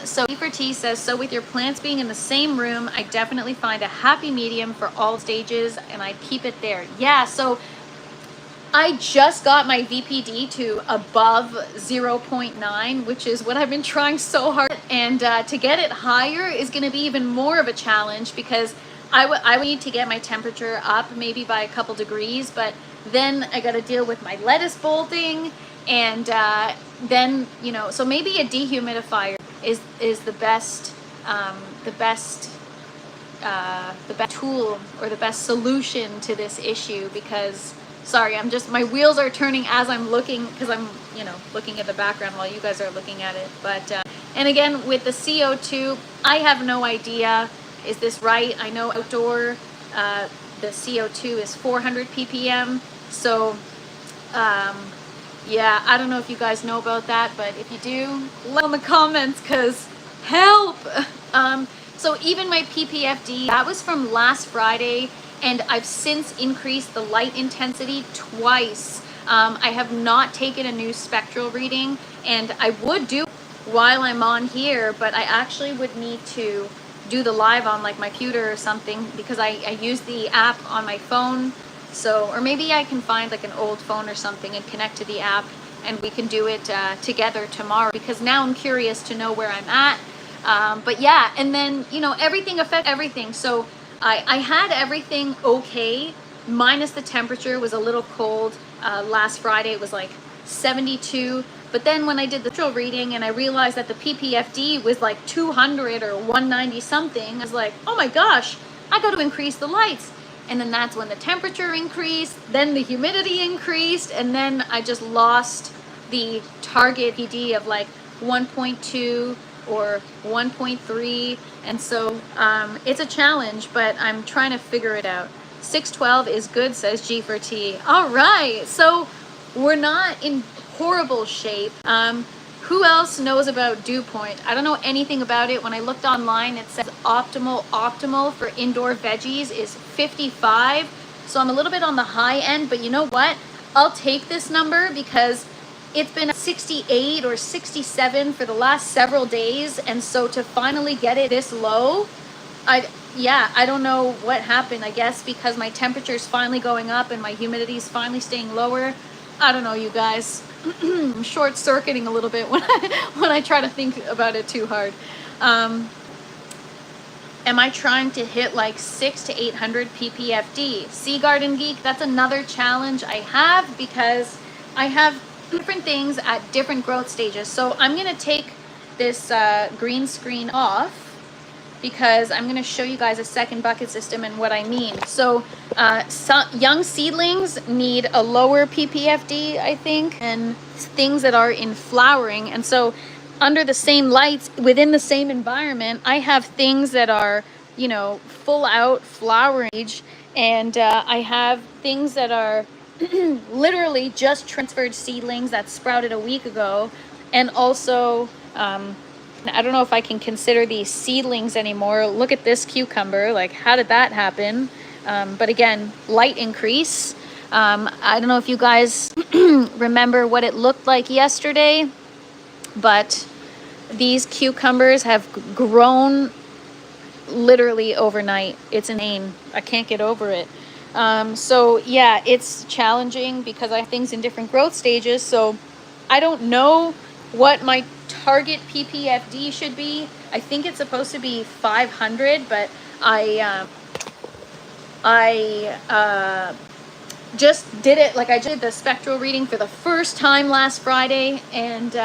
So E4T says, so with your plants being in the same room, I definitely find a happy medium for all stages and I keep it there. Yeah, so I just got my VPD to above 0.9, which is what I've been trying so hard. And to get it higher is going to be even more of a challenge, because I would need to get my temperature up maybe by a couple degrees, but then I got to deal with my lettuce bolting, and then, you know, so maybe a dehumidifier is the best tool or the best solution to this issue. Because sorry, my wheels are turning as I'm looking, because I'm, you know, looking at the background while you guys are looking at it. But and again, with the CO2, I have no idea. Is this right? I know outdoor the CO2 is 400 ppm. So yeah, I don't know if you guys know about that, but if you do, let in the comments, because help. So even my PPFD, that was from last Friday, and I've since increased the light intensity twice. I have not taken a new spectral reading, and I would do while I'm on here, but I actually would need to do the live on like my computer or something, because I use the app on my phone. So, or maybe I can find like an old phone or something and connect to the app, and we can do it together tomorrow, because now I'm curious to know where I'm at. But yeah, and then, you know, everything affects everything. So I had everything okay, minus the temperature was a little cold. Last Friday it was like 72. But then when I did the spectral reading and I realized that the PPFD was like 200 or 190 something, I was like, oh my gosh, I got to increase the lights. And then that's when the temperature increased, then the humidity increased, and then I just lost the target PD of like 1.2 or 1.3. And so it's a challenge, but I'm trying to figure it out. 612 is good, says G4T. All right, so we're not in horrible shape. Who else knows about dew point? I don't know anything about it. When I looked online, it says optimal for indoor veggies is 55. So I'm a little bit on the high end, but you know what? I'll take this number, because it's been 68 or 67 for the last several days. And so to finally get it this low, I don't know what happened. I guess because my temperature is finally going up and my humidity is finally staying lower. I don't know, you guys. I'm short-circuiting a little bit when I try to think about it too hard. Am I trying to hit like 600 to 800 ppfd? Sea Garden Geek, that's another challenge I have, because I have different things at different growth stages. So I'm going to take this green screen off, because I'm going to show you guys a second bucket system and what I mean. So some young seedlings need a lower PPFD, I think, and things that are in flowering. And so under the same lights, within the same environment, I have things that are, you know, full out flowering age, and I have things that are literally just transferred seedlings that sprouted a week ago. And also, I don't know if I can consider these seedlings anymore. Look at this cucumber. Like, how did that happen? But again, light increase. I don't know if you guys remember what it looked like yesterday, but these cucumbers have grown literally overnight. It's insane. I can't get over it. So yeah, it's challenging because I have things in different growth stages. So I don't know what my target PPFD should be. I think it's supposed to be 500, but I just did it, like I did the spectral reading for the first time last Friday, and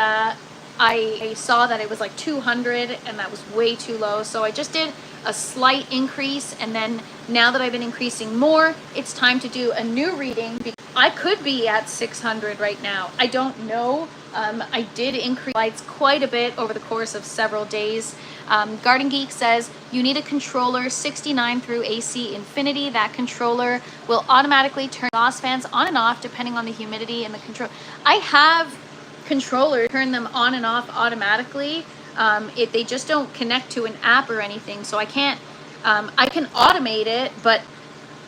I saw that it was like 200, and that was way too low. So I just did a slight increase, and then now that I've been increasing more, it's time to do a new reading. I could be at 600 right now. I don't know. I did increase lights quite a bit over the course of several days. Garden Geek says you need a controller 69 through AC infinity. That controller will automatically turn exhaust fans on and off depending on the humidity and the control. I have controllers turn them on and off automatically. They just don't connect to an app or anything, so I can't. I can automate it, but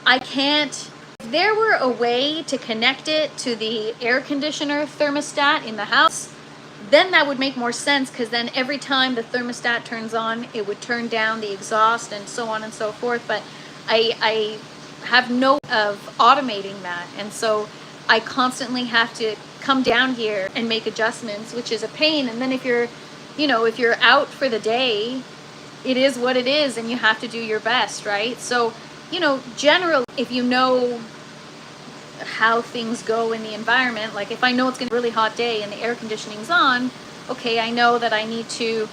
I can't. If there were a way to connect it to the air conditioner thermostat in the house, then that would make more sense, because then every time the thermostat turns on, it would turn down the exhaust and so on and so forth. But I have no way of automating that, and so I constantly have to come down here and make adjustments, which is a pain. And then if you're out for the day, it is what it is, and you have to do your best, right? So, generally, if you know how things go in the environment, like if I know it's going to be a really hot day and the air conditioning's on, okay, I know that I need to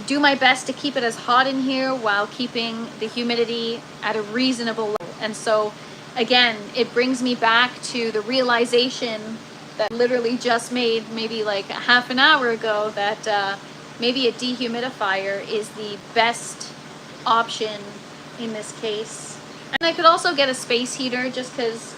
do my best to keep it as hot in here while keeping the humidity at a reasonable level. And so, again, it brings me back to the realization that I literally just made maybe like a half an hour ago, that maybe a dehumidifier is the best option in this case. And I could also get a space heater, just because,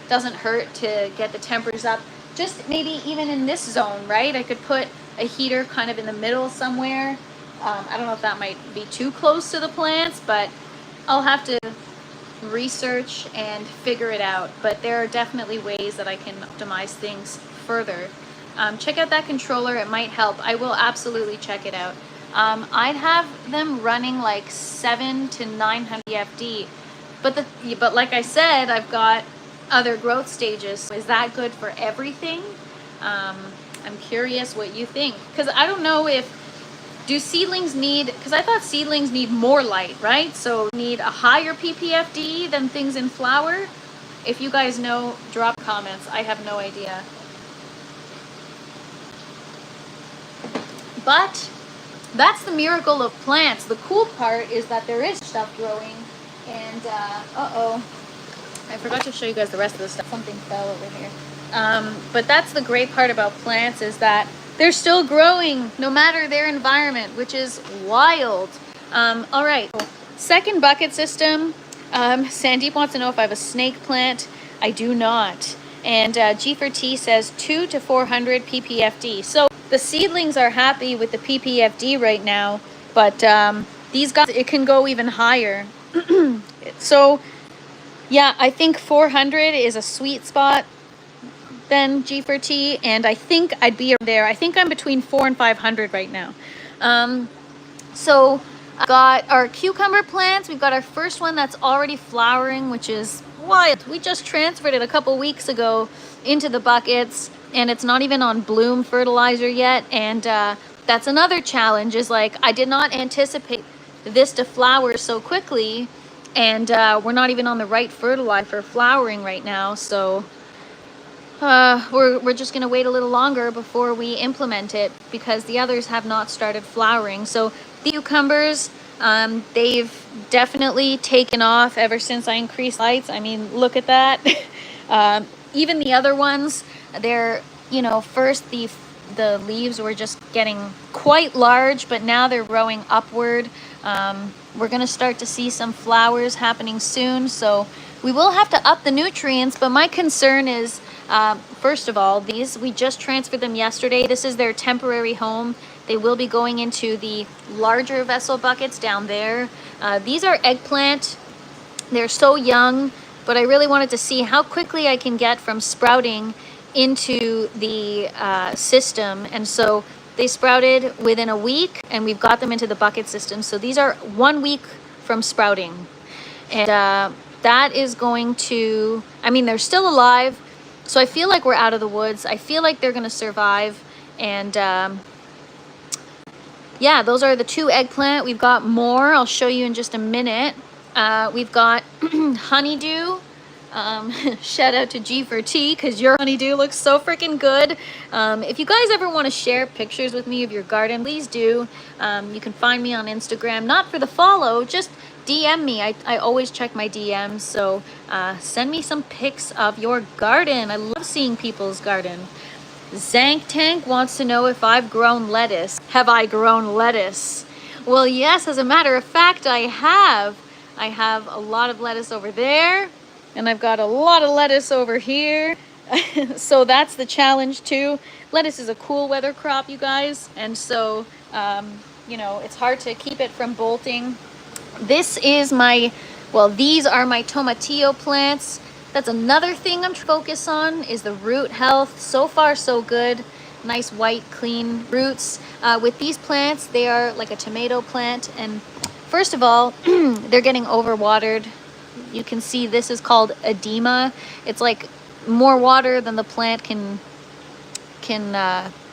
doesn't hurt to get the temperatures up. Just maybe even in this zone, right? I could put a heater kind of in the middle somewhere. I don't know if that might be too close to the plants, but I'll have to research and figure it out. But there are definitely ways that I can optimize things further. Check out that controller, it might help. I will absolutely check it out. I'd have them running like 700 to 900 PFD, but like I said, I've got other growth stages. Is that good for everything? I'm curious what you think, because I don't know do seedlings need, because I thought seedlings need more light, right? So need a higher PPFD than things in flower. If you guys know, drop comments. I have no idea. But that's the miracle of plants. The cool part is that there is stuff growing, and I forgot to show you guys the rest of the stuff. Something fell over here. But that's the great part about plants, is that they're still growing no matter their environment, which is wild. All right, second bucket system. Sandeep wants to know if I have a snake plant. I do not. And G4T says 200 to 400 ppfd. So the seedlings are happy with the ppfd right now, but these guys, it can go even higher. So yeah, I think 400 is a sweet spot then, G4T, and I think I'd be there. I think I'm between 400 and 500 right now. So I got our cucumber plants. We've got our first one that's already flowering, which is wild. We just transferred it a couple weeks ago into the buckets, and it's not even on bloom fertilizer yet. And that's another challenge, is like, I did not anticipate this to flower so quickly, and we're not even on the right fertilizer for flowering right now. So we're just going to wait a little longer before we implement it, because the others have not started flowering. So the cucumbers, they've definitely taken off ever since I increased lights. I mean, look at that. Even the other ones, they're, first the leaves were just getting quite large, but now they're growing upward. We're going to start to see some flowers happening soon, so we will have to up the nutrients. But my concern is, first of all, we just transferred them yesterday. This is their temporary home. They will be going into the larger vessel buckets down there. These are eggplant. They're so young, but I really wanted to see how quickly I can get from sprouting into the system. And so they sprouted within a week, and we've got them into the bucket system. So these are 1 week from sprouting. And that is going to, they're still alive. So I feel like we're out of the woods. I feel like they're going to survive. And yeah, those are the 2 eggplant. We've got more. I'll show you in just a minute. We've got honeydew. Shout out to G for T, because your honeydew looks so freaking good. If you guys ever want to share pictures with me of your garden, please do. You can find me on Instagram, not for the follow, just DM me. I always check my DMs, so send me some pics of your garden. I love seeing people's garden. Zank Tank wants to know if I've grown lettuce. Have I grown lettuce? Well, yes, as a matter of fact, I have. I have a lot of lettuce over there, and I've got a lot of lettuce over here. So that's the challenge too. Lettuce is a cool weather crop, you guys, and so you know, it's hard to keep it from bolting. This is my, well, these are my tomatillo plants. That's another thing I'm focused on, is the root health. So far, so good. Nice white, clean roots. With these plants, they are like a tomato plant. And first of all, they're getting overwatered. You can see this is called edema. It's like more water than the plant can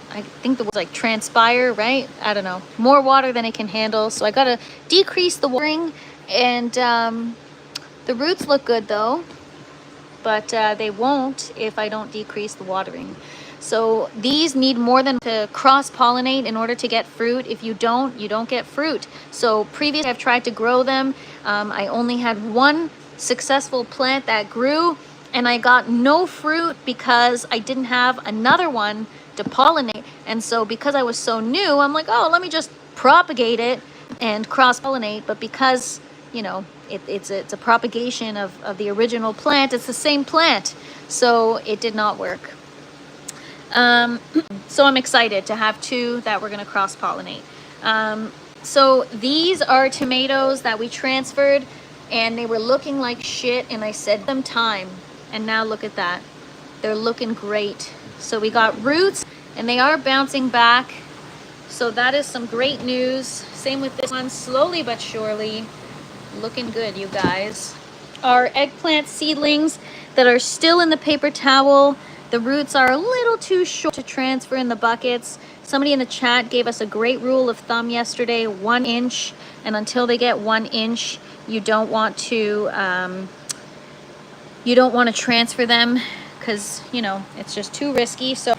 I think the word like transpire, right? I don't know. More water than it can handle. So I gotta decrease the watering. And the roots look good though, but they won't if I don't decrease the watering. So these need more than to cross-pollinate in order to get fruit. If you don't, you don't get fruit. So previously I've tried to grow them. I only had one successful plant that grew, and I got no fruit because I didn't have another one to pollinate. And so because I was so new, I'm like, oh, let me just propagate it and cross-pollinate. But because, you know, it's a propagation of the original plant, it's the same plant, so it did not work. So I'm excited to have two that we're going to cross-pollinate. So these are tomatoes that we transferred, and they were looking like shit, and I said them time, and now look at that. They're looking great. So we got roots, and they are bouncing back, so that is some great news. Same with this one, slowly but surely. Looking good, you guys. Our eggplant seedlings that are still in the paper towel. The roots are a little too short to transfer in the buckets. Somebody in the chat gave us a great rule of thumb yesterday, 1 inch. And until they get 1 inch, you don't want to transfer them, because, you know, it's just too risky. So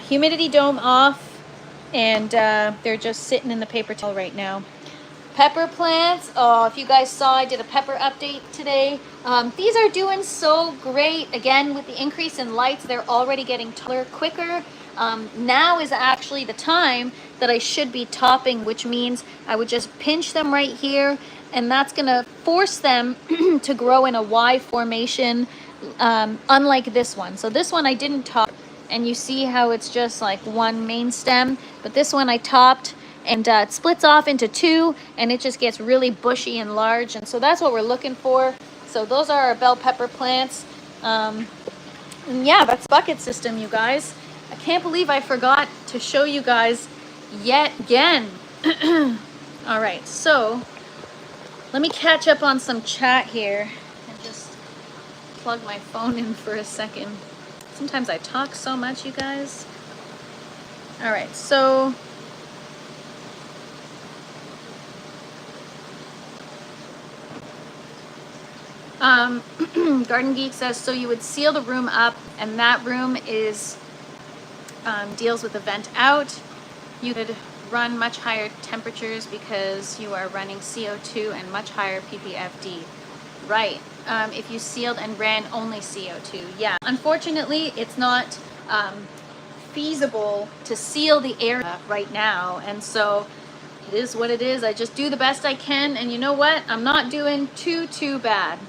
humidity dome off, and they're just sitting in the paper towel right now. Pepper plants, oh, if you guys saw, I did a pepper update today. These are doing so great. Again, with the increase in lights, they're already getting taller quicker. Now is actually the time that I should be topping, which means I would just pinch them right here, and that's gonna force them to grow in a Y formation, unlike this one. So this one I didn't top, and you see how it's just like one main stem, but this one I topped, and it splits off into two, and it just gets really bushy and large, and so that's what we're looking for. So those are our bell pepper plants. And yeah, that's bucket system, you guys. I can't believe I forgot to show you guys yet again. All right, so let me catch up on some chat here and just plug my phone in for a second. Sometimes I talk so much, you guys. All right, so Garden Geek says, so you would seal the room up, and that room is deals with the vent out. You could run much higher temperatures because you are running CO2 and much higher ppfd. Right. If you sealed and ran only CO2. Yeah. Unfortunately, it's not feasible to seal the area right now, and so it is what it is. I just do the best I can, and you know what? I'm not doing too bad.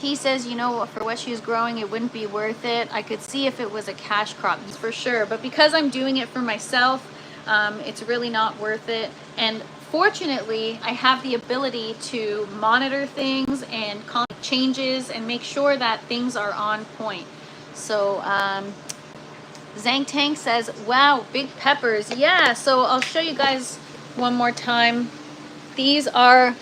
He says, you know, for what she's growing, it wouldn't be worth it. I could see if it was a cash crop, for sure. But because I'm doing it for myself, it's really not worth it. And fortunately, I have the ability to monitor things and call changes and make sure that things are on point. So, Zang Tang says, wow, big peppers. Yeah, so I'll show you guys one more time. These are...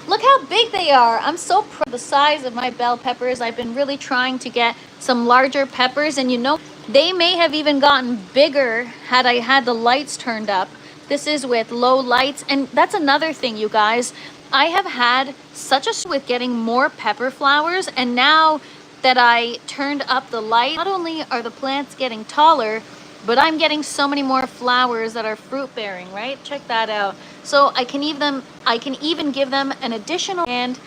Look how big they are. I'm so proud of the size of my bell peppers. I've been really trying to get some larger peppers, and you know, they may have even gotten bigger had I had the lights turned up. This is with low lights, and that's another thing, you guys. I have had such a with getting more pepper flowers, and now that I turned up the light, not only are the plants getting taller, but I'm getting so many more flowers that are fruit bearing, right? Check that out. So I can even give them an additional hand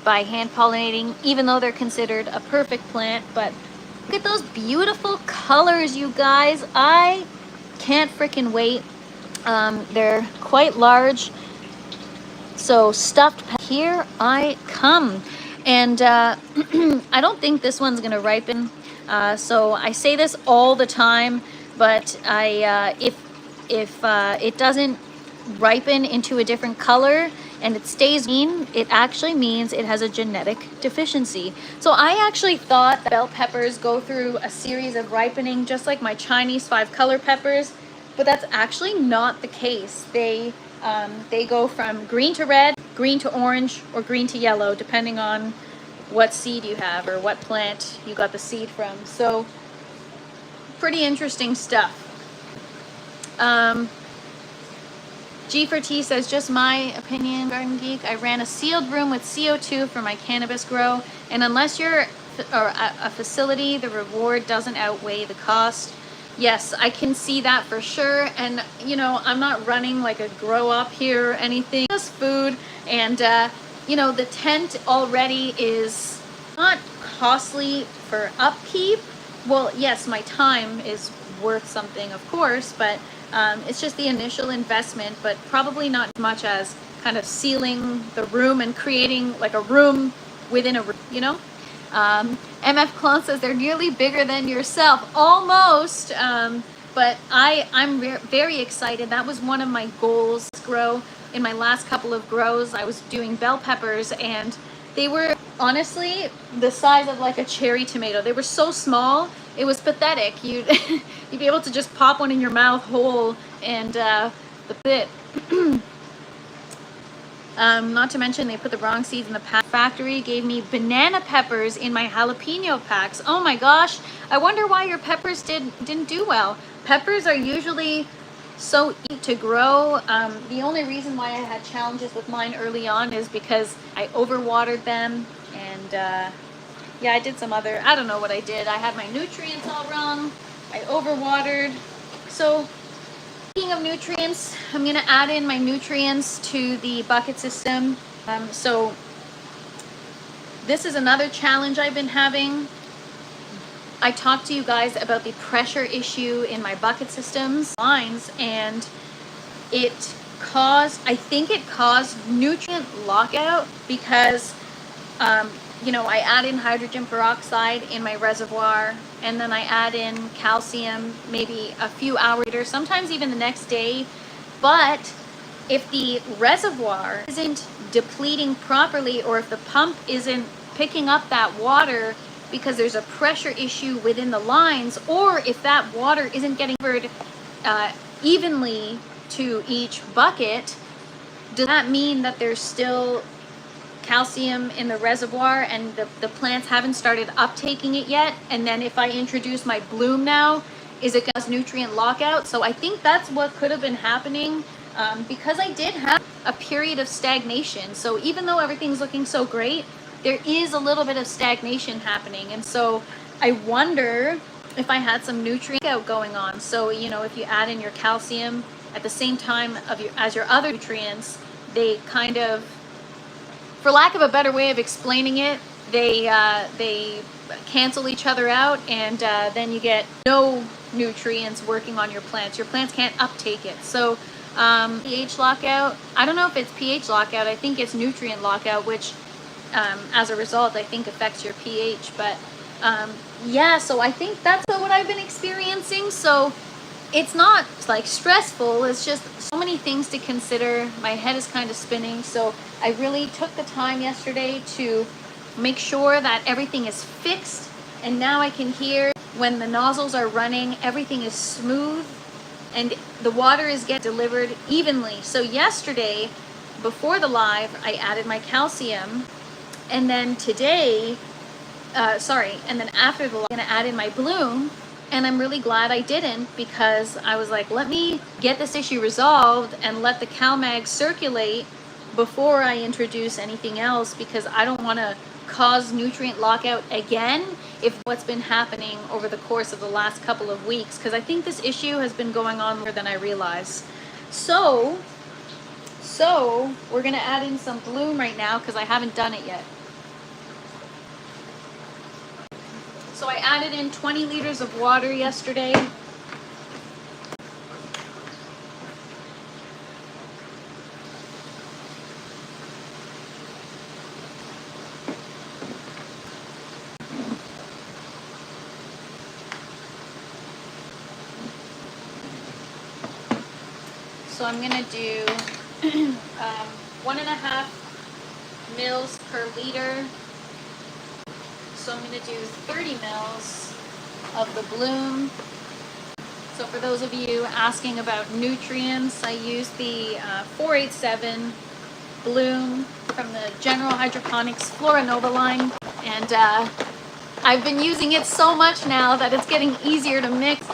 by hand pollinating, even though they're considered a perfect plant. But look at those beautiful colors, you guys. I can't freaking wait. They're quite large. So stuffed, here I come. And I don't think this one's gonna ripen. So I say this all the time, but if it doesn't ripen into a different color and it stays green, it actually means it has a genetic deficiency. So I actually thought that bell peppers go through a series of ripening just like my Chinese 5-color peppers, but that's actually not the case. They go from green to red, green to orange, or green to yellow, depending on what seed you have or what plant you got the seed from. So pretty interesting stuff. G4T says, just my opinion, Garden Geek. I ran a sealed room with CO2 for my cannabis grow, and unless you're a facility, the reward doesn't outweigh the cost. Yes, I can see that for sure. And you know, I'm not running like a grow up here or anything, just food. And you know, the tent already is not costly for upkeep. Well, yes, my time is worth something, of course, but it's just the initial investment, but probably not as much as kind of sealing the room and creating like a room within a room, you know? MF Clone says they're nearly bigger than yourself. Almost, but I'm very excited. That was one of my goals to grow. In my last couple of grows, I was doing bell peppers, and they were honestly the size of like a cherry tomato. They were so small, it was pathetic. You'd be able to just pop one in your mouth whole, and the bit. Not to mention they put the wrong seeds in the factory, gave me banana peppers in my jalapeno packs. Oh my gosh, I wonder why your peppers didn't do well. Peppers are usually so easy to grow. The only reason why I had challenges with mine early on is because I overwatered them, and yeah, I did some other, I don't know what I did. I had my nutrients all wrong. I overwatered. So speaking of nutrients, I'm going to add in my nutrients to the bucket system. So this is another challenge I've been having. I talked to you guys about the pressure issue in my bucket systems lines, and I think it caused nutrient lockout because you know, I add in hydrogen peroxide in my reservoir, and then I add in calcium maybe a few hours later, sometimes even the next day. But if the reservoir isn't depleting properly, or if the pump isn't picking up that water because there's a pressure issue within the lines, or if that water isn't getting delivered evenly to each bucket, does that mean that there's still calcium in the reservoir and the plants haven't started uptaking it yet? And then if I introduce my bloom now, is it going to cause nutrient lockout? So I think that's what could have been happening, because I did have a period of stagnation. So even though everything's looking so great, there is a little bit of stagnation happening. And so I wonder if I had some nutrient lockout going on. So, you know, if you add in your calcium at the same time as your other nutrients, they kind of, for lack of a better way of explaining it, they cancel each other out, and then you get no nutrients working on your plants. Your plants can't uptake it. So pH lockout, I don't know if it's pH lockout. I think it's nutrient lockout, which as a result, I think affects your pH. But yeah, so I think that's what I've been experiencing. So it's not like stressful, it's just so many things to consider. My head is kind of spinning. So I really took the time yesterday to make sure that everything is fixed, and now I can hear when the nozzles are running, everything is smooth and the water is getting delivered evenly. So yesterday, before the live, I added my calcium, and then today, and then after the live, I'm gonna add in my bloom. And I'm really glad I didn't, because I was like, let me get this issue resolved and let the CalMag circulate before I introduce anything else, because I don't want to cause nutrient lockout again if what's been happening over the course of the last couple of weeks, because I think this issue has been going on more than I realize. So we're going to add in some bloom right now because I haven't done it yet. So I added in 20 liters of water yesterday. So I'm going to do 1.5 mils per liter. So I'm going to do 30 mils of the bloom. So for those of you asking about nutrients, I use the 487 bloom from the General Hydroponics Flora Nova line. And I've been using it so much now that it's getting easier to mix,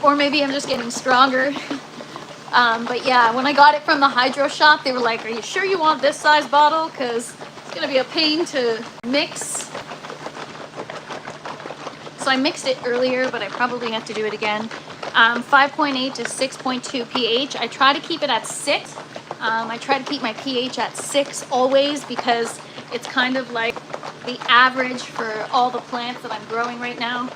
or maybe I'm just getting stronger. But yeah, when I got it from the hydro shop, they were like, are you sure you want this size bottle? Because it's going to be a pain to mix. So I mixed it earlier, but I probably have to do it again. 5.8 to 6.2 pH. I try to keep it at 6. I try to keep my pH at 6 always, because it's kind of like the average for all the plants that I'm growing right now.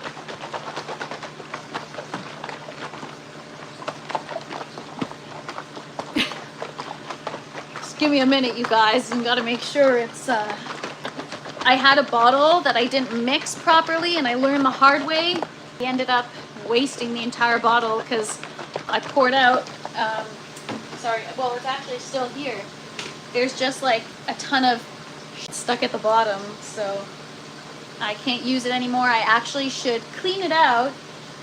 Just give me a minute, you guys. You gotta make sure it's... I had a bottle that I didn't mix properly, and I learned the hard way. I ended up wasting the entire bottle because I poured out, sorry, well, it's actually still here. There's just like a ton of shit stuck at the bottom, so I can't use it anymore. I actually should clean it out,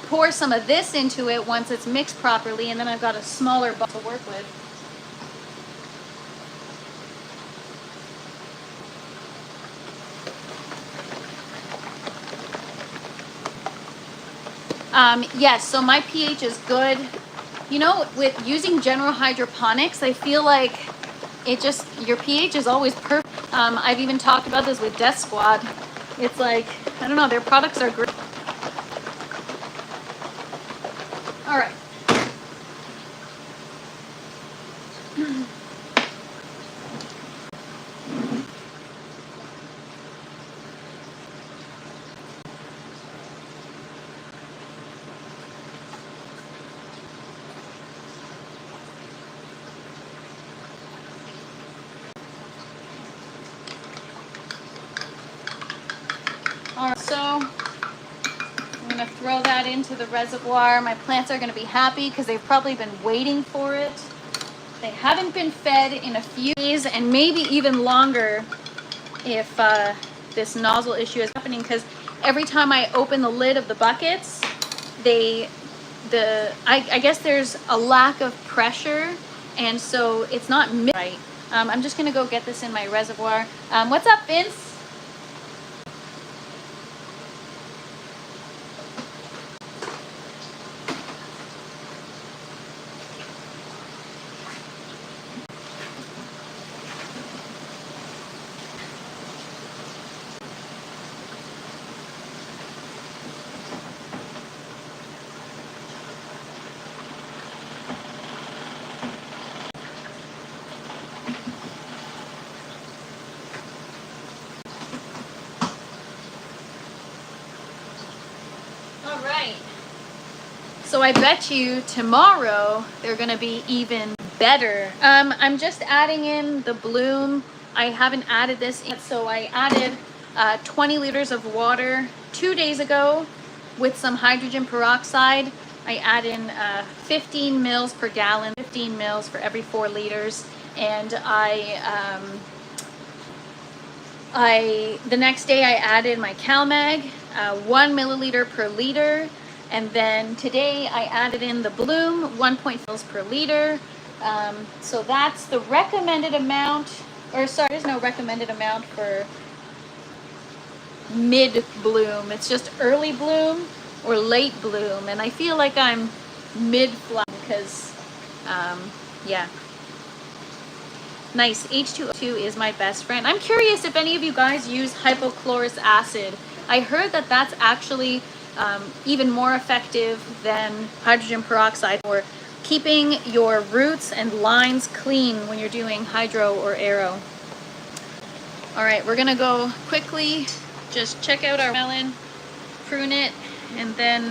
pour some of this into it once it's mixed properly, and then I've got a smaller bottle to work with. Yes, so my pH is good. You know, with using General Hydroponics, I feel like it just, your pH is always perfect. I've even talked about this with Death Squad. It's like, I don't know, their products are great. All right. Alright, so I'm going to throw that into the reservoir. My plants are going to be happy because they've probably been waiting for it. They haven't been fed in a few days, and maybe even longer if this nozzle issue is happening, because every time I open the lid of the buckets, I guess there's a lack of pressure, and so it's not right. I'm just going to go get this in my reservoir. What's up, Vince? So I bet you tomorrow they're gonna be even better. I'm just adding in the bloom. I haven't added this in, so I added 20 liters of water 2 days ago with some hydrogen peroxide. I add in 15 mils per gallon, 15 mils for every 4 liters, and the next day I added my CalMag, 1 milliliter per liter. And then today I added in the bloom, 1.5 mils per liter. So that's the recommended amount, or sorry, there's no recommended amount for mid bloom. It's just early bloom or late bloom. And I feel like I'm mid flower because, yeah. Nice. H2O2 is my best friend. I'm curious if any of you guys use hypochlorous acid. I heard that that's actually even more effective than hydrogen peroxide for keeping your roots and lines clean when you're doing hydro or aero. All right, we're gonna go quickly, just check out our melon, prune it, and then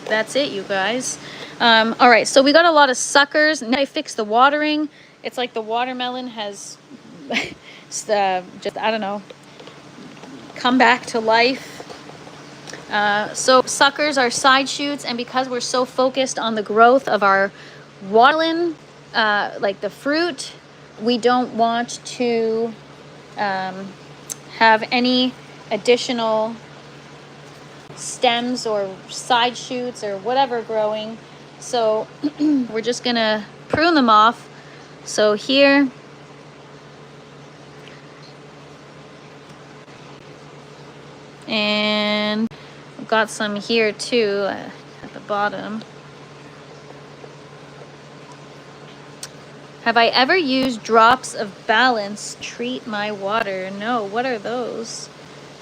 that's it, you guys. All right, so we got a lot of suckers. Now I fixed the watering. It's like the watermelon has just, I don't know, come back to life. So suckers are side shoots, and because we're so focused on the growth of our watermelon, like the fruit, we don't want to have any additional stems or side shoots or whatever growing. So we're just gonna prune them off. So here, and I've got some here too at the bottom. Have I ever used drops of balance to treat my water? No. What are those?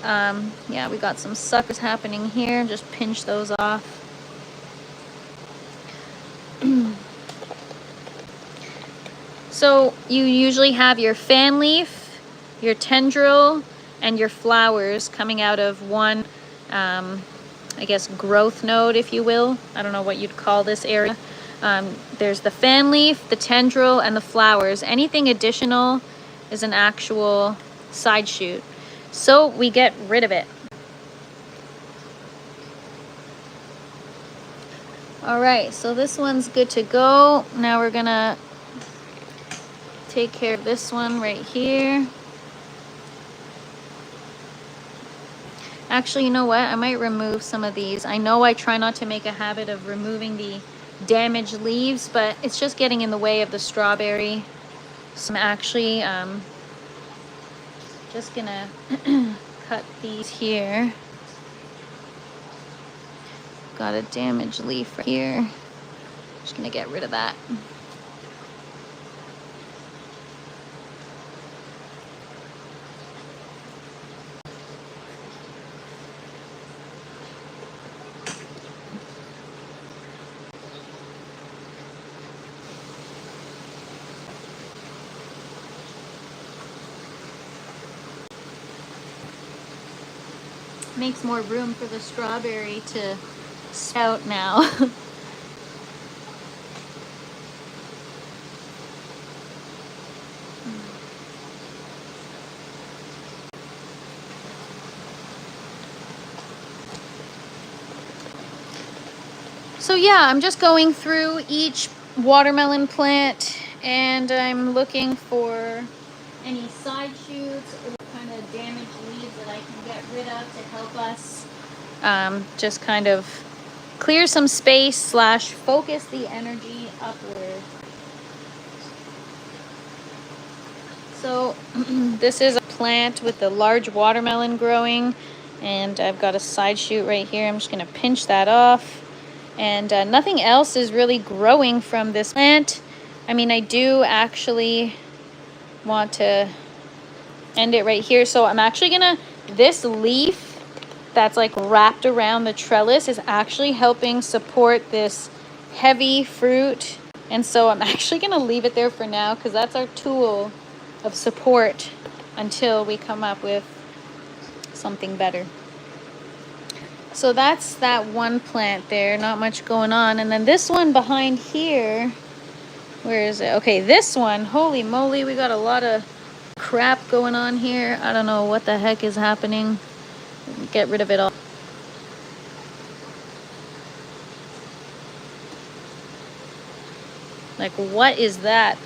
Yeah, we got some suckers happening here. Just pinch those off. So you usually have your fan leaf, your tendril, and your flowers coming out of one, I guess, growth node, if you will. I don't know what you'd call this area. There's the fan leaf, the tendril, and the flowers. Anything additional is an actual side shoot. So we get rid of it. All right, so this one's good to go. Now we're gonna take care of this one right here. Actually, you know what? I might remove some of these. I know I try not to make a habit of removing the damaged leaves, but it's just getting in the way of the strawberry. So I'm actually just gonna cut these here. Got a damaged leaf right here. Just gonna get rid of that. Makes more room for the strawberry to sprout now. So yeah, I'm just going through each watermelon plant and I'm looking for any side shoots or kind of damaged leaves that I can get rid of to help us just kind of clear some space / focus the energy upward. So this is a plant with the large watermelon growing, and I've got a side shoot right here. I'm just going to pinch that off, and nothing else is really growing from this plant. I mean, I do actually want to end it right here. So I'm actually gonna, this leaf that's like wrapped around the trellis is actually helping support this heavy fruit, and so I'm actually gonna leave it there for now because that's our tool of support until we come up with something better. So that's that one plant there, not much going on. And then this one behind here, where is it? Okay, this one, holy moly, we got a lot of crap going on here. I don't know what the heck is happening. Get rid of it all. Like, what is that?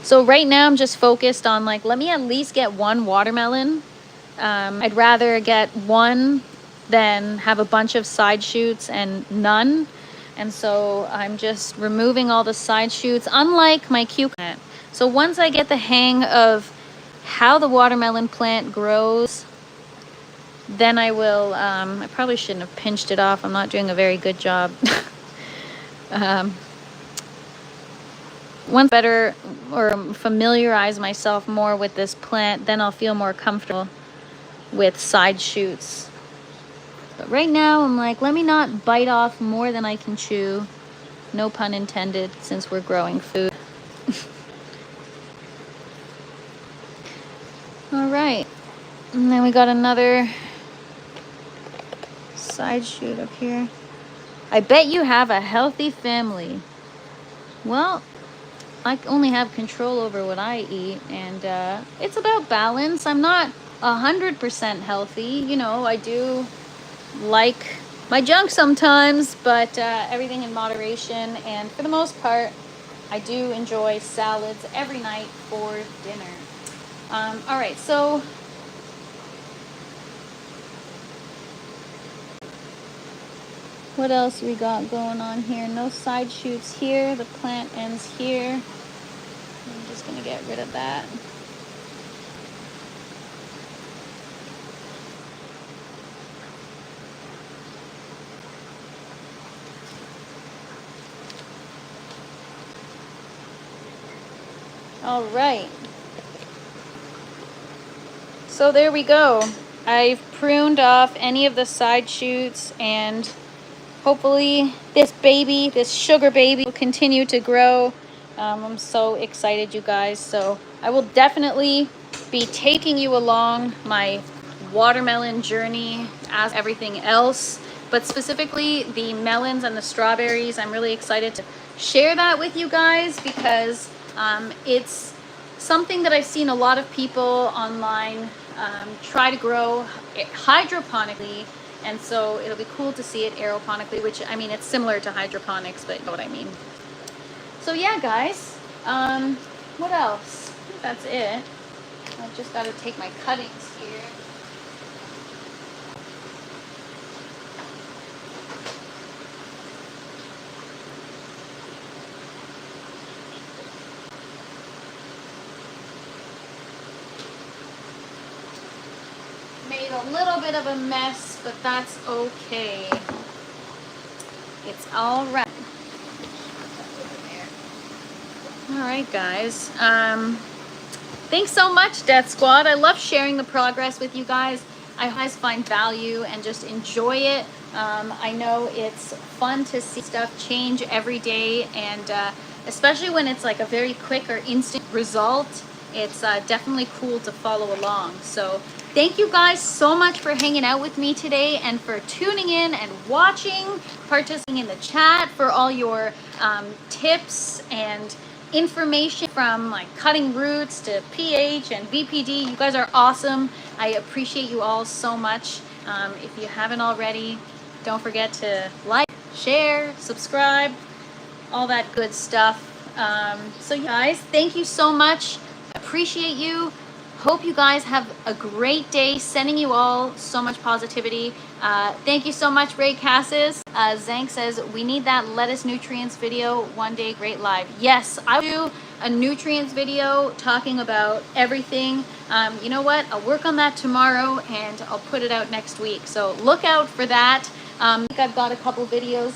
So right now I'm just focused on, like, let me at least get one watermelon. I'd rather get one than have a bunch of side shoots and none. And so I'm just removing all the side shoots, unlike my cucumber. So once I get the hang of how the watermelon plant grows, then I will, I probably shouldn't have pinched it off. I'm not doing a very good job. once better or familiarize myself more with this plant, then I'll feel more comfortable with side shoots. But right now I'm like, let me not bite off more than I can chew. No pun intended, since we're growing food. All right, and then we got another side shoot up here. I bet you have a healthy family. Well, I only have control over what I eat, and it's about balance. I'm not 100% healthy. You know, I do like my junk sometimes, but everything in moderation. And for the most part, I do enjoy salads every night for dinner. All right, so what else we got going on here? No side shoots here. The plant ends here. I'm just gonna get rid of that. All right. So there we go. I've pruned off any of the side shoots, and hopefully this baby, this sugar baby, will continue to grow. I'm so excited, you guys. So I will definitely be taking you along my watermelon journey as everything else, but specifically the melons and the strawberries. I'm really excited to share that with you guys because it's something that I've seen a lot of people online try to grow hydroponically, and so it'll be cool to see it aeroponically, which, I mean, it's similar to hydroponics, but you know what I mean. So yeah, guys, what else? I think that's it. I've just got to take my cuttings here. Made a little bit of a mess, but that's okay. It's all right. All right, guys. Thanks so much, Death Squad. I love sharing the progress with you guys. I always find value and just enjoy it. I know it's fun to see stuff change every day, and especially when it's like a very quick or instant result, it's definitely cool to follow along. So thank you guys so much for hanging out with me today and for tuning in and watching, participating in the chat, for all your tips and information from like cutting roots to pH and VPD. You guys are awesome. I appreciate you all so much. If you haven't already, don't forget to like, share, subscribe, all that good stuff. So you guys, thank you so much. Appreciate you. Hope you guys have a great day. Sending you all so much positivity. Thank you so much, Ray Cassis. Zank says, we need that lettuce nutrients video one day, great live. Yes, I will do a nutrients video talking about everything. You know what? I'll work on that tomorrow and I'll put it out next week. So look out for that. I think I've got a couple videos,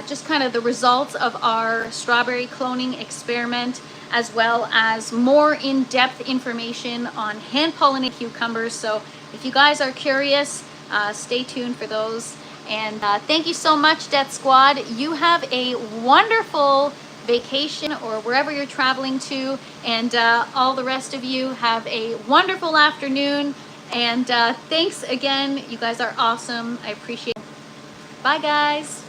just kind of the results of our strawberry cloning experiment, as well as more in-depth information on hand-pollinated cucumbers. So if you guys are curious, stay tuned for those. And thank you so much, Death Squad. You have a wonderful vacation or wherever you're traveling to. And all the rest of you have a wonderful afternoon. And thanks again. You guys are awesome. I appreciate it. Bye, guys.